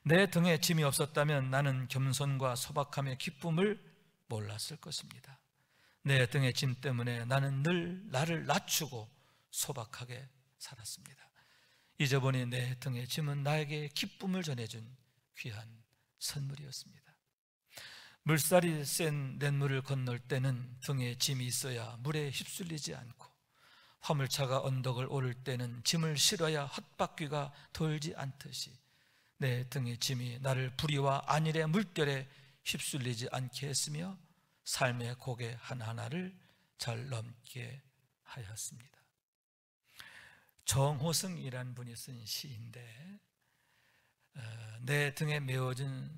[SPEAKER 1] 내 등에 짐이 없었다면 나는 겸손과 소박함의 기쁨을 몰랐을 것입니다. 내 등의 짐 때문에 나는 늘 나를 낮추고 소박하게 살았습니다. 이제 보니 내 등의 짐은 나에게 기쁨을 전해준 귀한 선물이었습니다. 물살이 센 냇물을 건널 때는 등에 짐이 있어야 물에 휩쓸리지 않고, 화물차가 언덕을 오를 때는 짐을 실어야 헛바퀴가 돌지 않듯이 내 등의 짐이 나를 불의와 안일의 물결에 휩쓸리지 않게 했으며 삶의 고개 하나하나를 잘 넘게 하였습니다. 정호승이라는 분이 쓴 시인데, 내 등에 메워진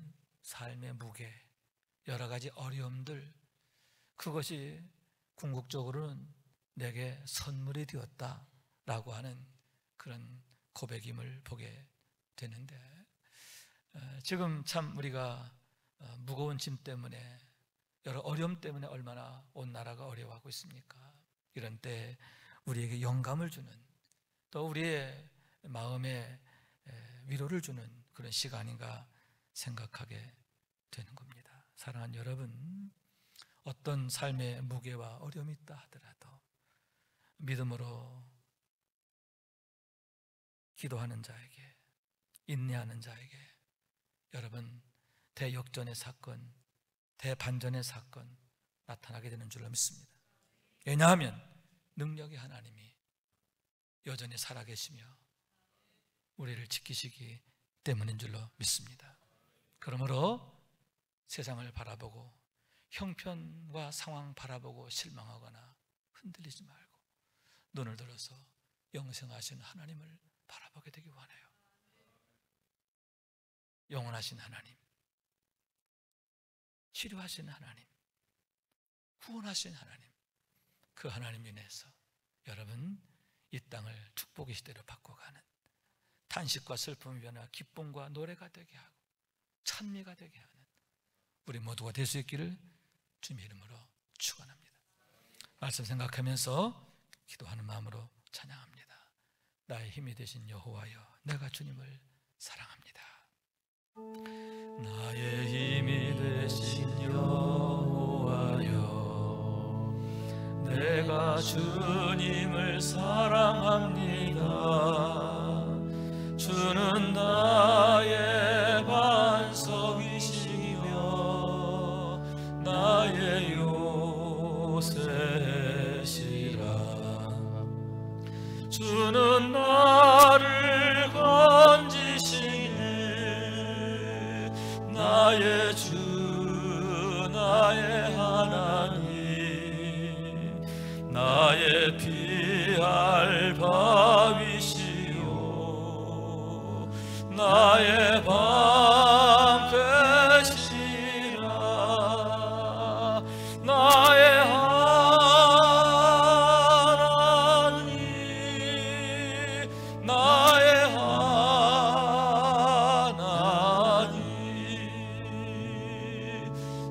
[SPEAKER 1] 삶의 무게, 여러 가지 어려움들, 그것이 궁극적으로는 내게 선물이 되었다라고 하는 그런 고백임을 보게 되는데, 지금 참 우리가 무거운 짐 때문에, 여러 어려움 때문에 얼마나 온 나라가 어려워하고 있습니까? 이런 때 우리에게 영감을 주는, 또 우리의 마음에 위로를 주는 그런 시간인가 생각하게 되는 겁니다. 사랑하는 여러분, 어떤 삶의 무게와 어려움이 있다 하더라도 믿음으로 기도하는 자에게, 인내하는 자에게 여러분 대역전의 사건, 대반전의 사건 나타나게 되는 줄로 믿습니다. 왜냐하면 능력의 하나님이 여전히 살아계시며 우리를 지키시기 때문인 줄로 믿습니다. 그러므로 세상을 바라보고 형편과 상황 바라보고 실망하거나 흔들리지 말고 눈을 들어서 영생하신 하나님을 바라보게 되기 원해요. 영원하신 하나님, 치료하신 하나님, 구원하신 하나님, 그 하나님 인해서 여러분 이 땅을 축복의 시대로 바꿔가는 탄식과 슬픔이 변화 기쁨과 노래가 되게 하고 찬미가 되게 하는 우리 모두가 될 수 있기를 주님의 이름으로 축원합니다. 말씀 생각하면서 기도하는 마음으로 찬양합니다. 나의 힘이 되신 여호와여, 내가 주님을 사랑합니다. 나의 힘이 되신 여호와여, 내가 주님을 사랑합니다. 주는 나의 반석이시며 나의 요새시라. 주는 나를 건지시네. 나의 주 나의 하나님, 나의 피할 바위시오 나의 방패시라. 나의 하나님, 나의 하나님,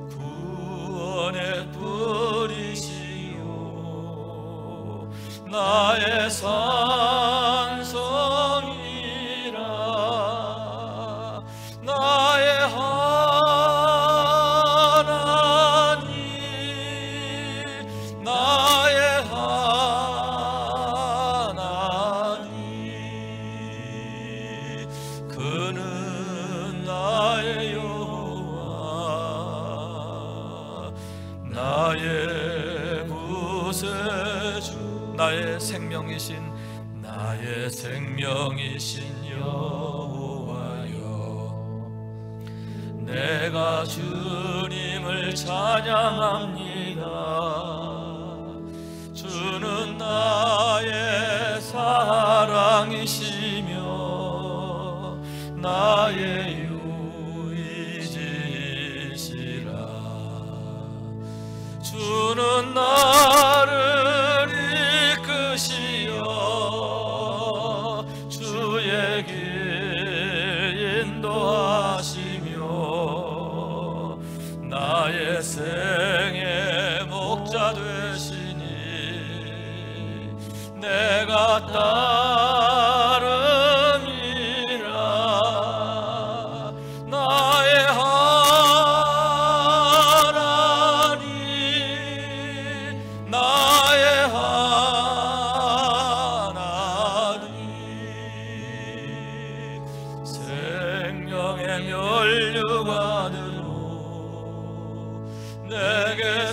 [SPEAKER 1] 구원의 뿌리시오 나의 산성이라. 나의 하나님, 나의 하나님, 그는 나의 여호와, 나의 구세주, 나의 생명이신, 나의 생명이신 여호와여, 내가 주님을 찬양합니다. 주는 나의 사랑이시며 나의 유이지시라. 주는 나를 이끄시어 주의 길 인도하시며 나의 생의 목자 되시니 내가 따름이라. 나의 하나님, 나의 하나님, 생명의 면류관으로 내게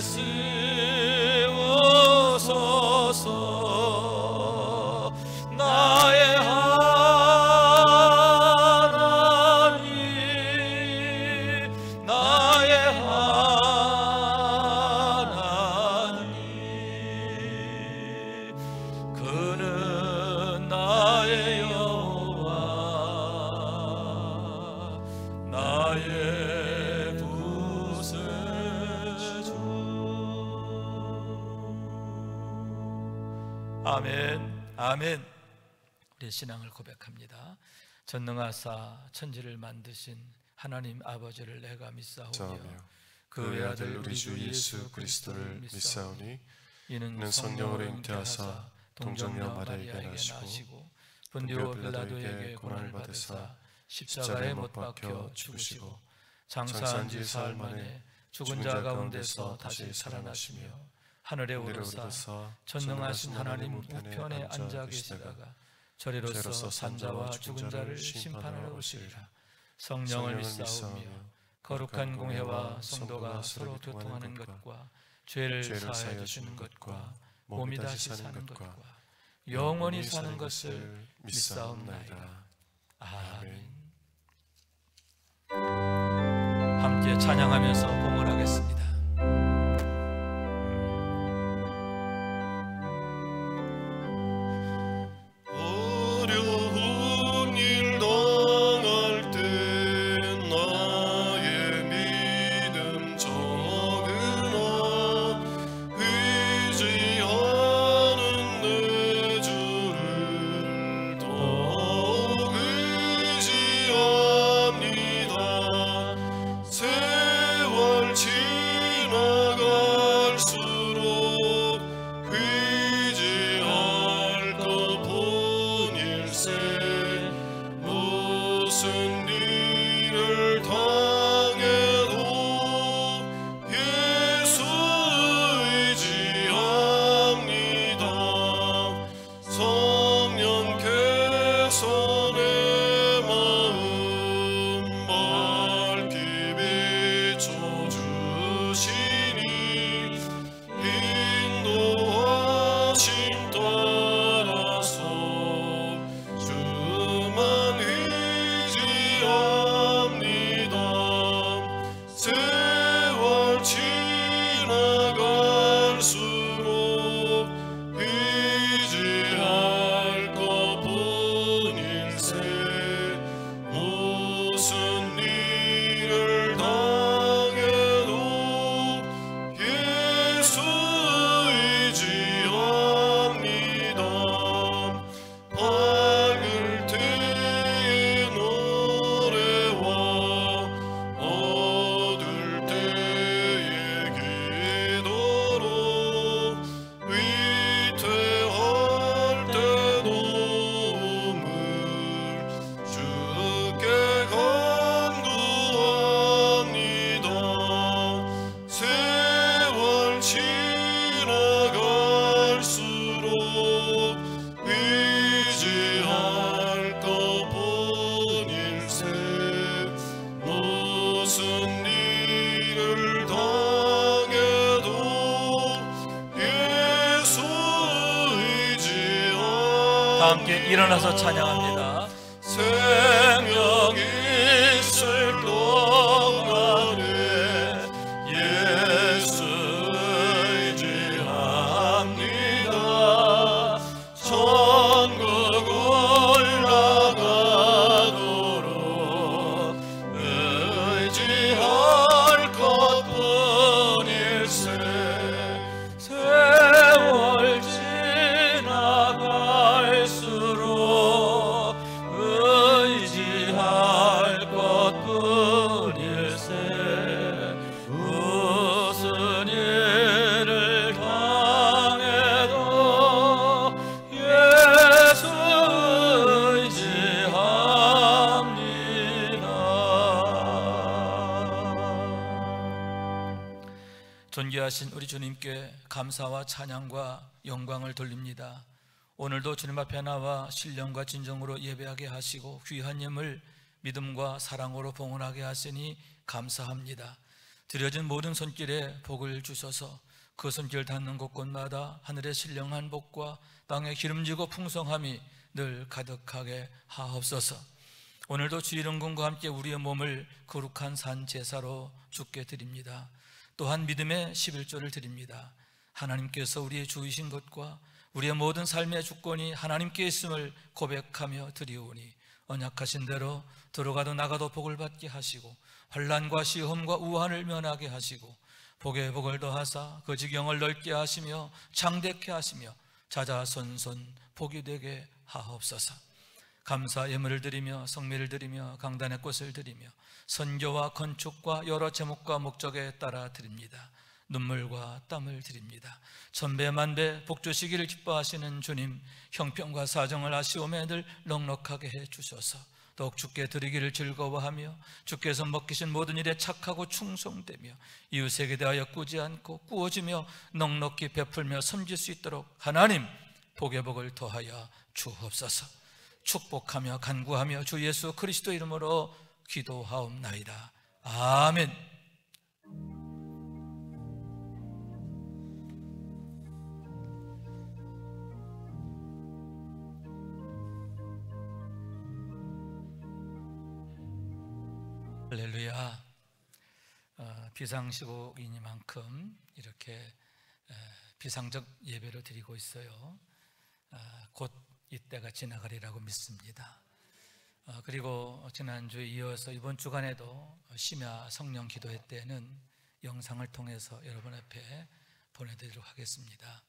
[SPEAKER 1] 쓰옵소서. 나의 하나님, 나의 하나님, 그는 나의 여호와, 나의 구세주. 아멘, 아멘. 우리 신앙을 고백합니다. 전능하사 천지를 만드신 하나님 아버지를 내가 믿사오며
[SPEAKER 2] 그 외아들 우리 주 예수 그리스도를 믿사오니 이는 성령으로 잉태하사 동정녀 마리아에게 나시고 본디오 빌라도에게 고난을 받으사 십자가에 못 박혀 죽으시고 장사한 지 사흘 만에 죽은 자 가운데서 다시 살아나시며 하늘에 오르사 전능하신 하나님 우편에 앉아 계시다가 저리로서 산자와 죽은 자를 심판하러 오시리라. 성령을 믿사오며 거룩한 공회와 성도가 서로 교통하는 것과 죄를 사하여 주시는 것과
[SPEAKER 1] 몸이 다시 사는 것과 영원히 사는 것을 믿사옵나이다. 아멘. 함께 찬양하면서 봉헌하겠습니다.
[SPEAKER 2] 어려운 일 당할 때 나의 믿음 적으나 의지하는 내 주를 더욱 의지합니다. 세월 지나갈수록 의지할 것뿐일세. 무슨 일을 당해도 예수 의지합니다. 성령께서 내 마음 밝게 비춰주시니 인도하심 따라서 주만 의지합니다. 세월 지나갈수록 의지할 것뿐일세. 무슨 일을 당해도 예수 의지합니다. 밝을 때의 노래와 어두울 때의 기도로 위태할 때 도움을 주께 간구합니다. 세월 지나갈수록 의지할 것뿐일세. 무슨 일을 당해도 예수 의지합니다.
[SPEAKER 1] 다 함께 일어나서 찬양합니다.
[SPEAKER 2] 생명 있을 동안에 예수 의지합니다. 천국 올라가도록 의지할 것뿐일세. 세월 지나갈수록 의지할 것뿐일세. 무슨 일을 당해도 예수 의지합니다. 존귀하신 우리 주님께 감사와 찬양과 영광을 돌립니다. 오늘도 주님 앞에 나와 신령과 진정으로 예배하게 하시고 귀한 예물 믿음과 사랑으로 봉헌하게 하시니 감사합니다. 드려진 모든 손길에 복을 주셔서 그 손길 닿는 곳곳마다 하늘의 신령한 복과 땅의 기름지고 풍성함이 늘 가득하게 하옵소서. 오늘도 주 이름과 함께 우리의 몸을 거룩한 산 제사로 주께 드립니다. 또한 믿음의 11조를 드립니다. 하나님께서 우리의 주이신 것과 우리의 모든 삶의 주권이 하나님께 있음을 고백하며 드리오니 언약하신 대로 들어가도 나가도 복을 받게 하시고 환난과 시험과 우환을 면하게 하시고 복에 복을 더하사 그 지경을 넓게 하시며 장대케 하시며 자자손손 복이 되게 하옵소서. 감사 예물을 드리며 성미를 드리며 강단의 꽃을 드리며 선교와 건축과 여러 제목과 목적에 따라 드립니다. 눈물과 땀을 드립니다. 천배만배 복주시기를 기뻐하시는 주님, 형편과 사정을 아시오매 늘 넉넉하게 해주셔서 더욱 주께 드리기를 즐거워하며 주께서 먹히신 모든 일에 착하고 충성되며 이웃에게 대하여 꾸지 않고 꾸어지며 넉넉히 베풀며 섬길 수 있도록 하나님 복의 복을 더하여 주옵소서. 축복하며 간구하며 주 예수 그리스도 이름으로 기도하옵나이다. 아멘.
[SPEAKER 1] 비상시국이니만큼 이렇게 비상적 예배를 드리고 있어요. 곧 이때가 지나가리라고 믿습니다. 그리고 지난주에 이어서 이번 주간에도 심야 성령 기도회 때는 영상을 통해서 여러분 앞에 보내드리도록 하겠습니다.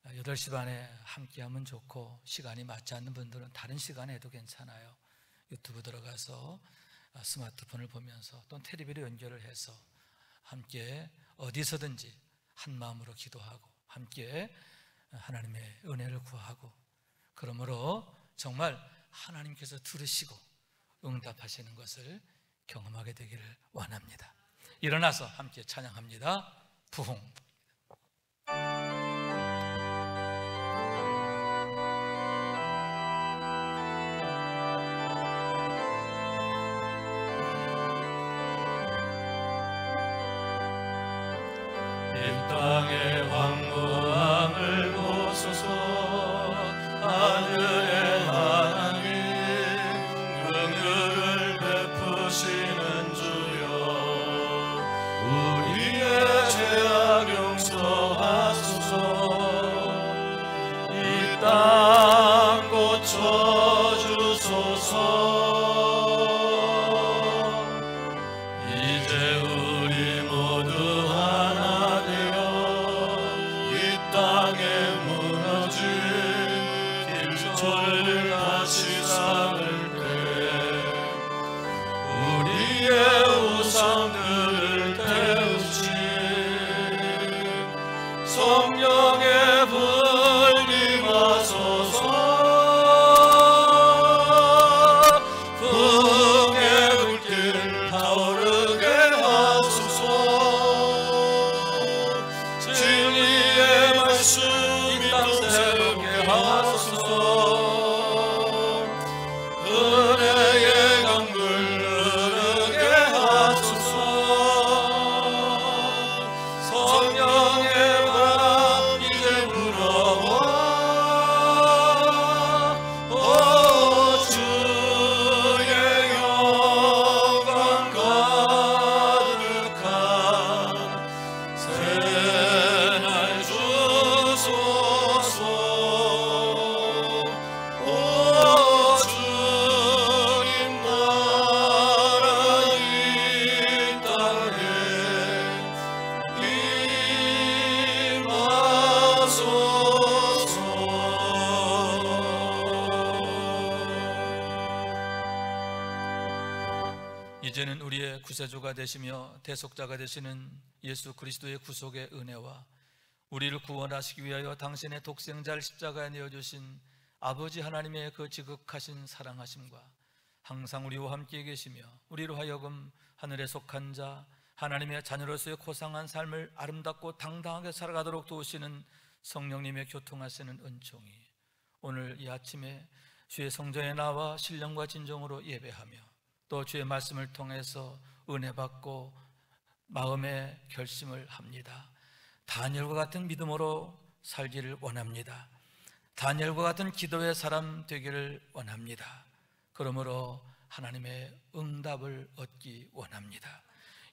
[SPEAKER 1] 8시 반에 함께하면 좋고, 시간이 맞지 않는 분들은 다른 시간에 해도 괜찮아요. 유튜브 들어가서 스마트폰을 보면서 또 텔레비를 연결을 해서 함께 어디서든지 한 마음으로 기도하고 함께 하나님의 은혜를 구하고, 그러므로 정말 하나님께서 들으시고 응답하시는 것을 경험하게 되기를 원합니다. 일어나서 함께 찬양합니다. 부흥.
[SPEAKER 4] 이 땅의 황무함을 보소서. 하늘의 하나님, 긍휼을 베푸시는 주여, 우리의 죄악 용서하소서. 이 땅 고쳐주소서. 이제 우리 모두 하나 되어 이 땅에 무너진 길조를 다시 삼을 때 우리의 우상들을 태우신 성령의 불 임하소서. 부흥의 불길 타오르게 하소서. 진리의 말씀 이 땅 새롭게 하소서. 은혜의 강물 흐르게 하소서. 성령의 바람 이제 불어와. 오 주의 영광 가득한 새날 주소서. 오 주님 나라 이 땅에 임하소서.
[SPEAKER 1] 이제는 우리의 구세주가 되시며 대속자가 되시는 예수 그리스도의 구속의 은혜와 우리를 구원하시기 위하여 당신의 독생자를 십자가에 내어주신 아버지 하나님의 그 지극하신 사랑하심과 항상 우리와 함께 계시며 우리로 하여금 하늘에 속한 자 하나님의 자녀로서의 고상한 삶을 아름답고 당당하게 살아가도록 도우시는 성령님의 교통하시는 은총이 오늘 이 아침에 주의 성전에 나와 신령과 진정으로 예배하며 또 주의 말씀을 통해서 은혜 받고 마음의 결심을 합니다. 다니엘과 같은 믿음으로 살기를 원합니다. 다니엘과 같은 기도의 사람 되기를 원합니다. 그러므로 하나님의 응답을 얻기 원합니다.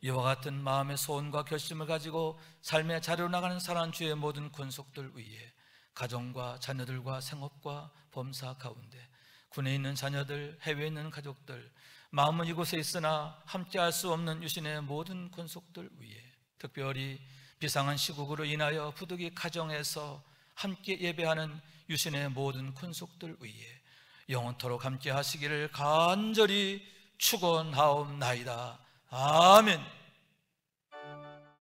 [SPEAKER 1] 이와 같은 마음의 소원과 결심을 가지고 삶의 자리로 나가는 사랑하는 주의 모든 권속들 위에 가정과 자녀들과 생업과 범사 가운데 군에 있는 자녀들, 해외에 있는 가족들, 마음은 이곳에 있으나 함께할 수 없는 유신의 모든 권속들 위에 특별히 비상한 시국으로 인하여 부득이 가정에서 함께 예배하는 유신의 모든 권속들 위에 영원토록 함께 하시기를 간절히 축원하옵나이다. 아멘.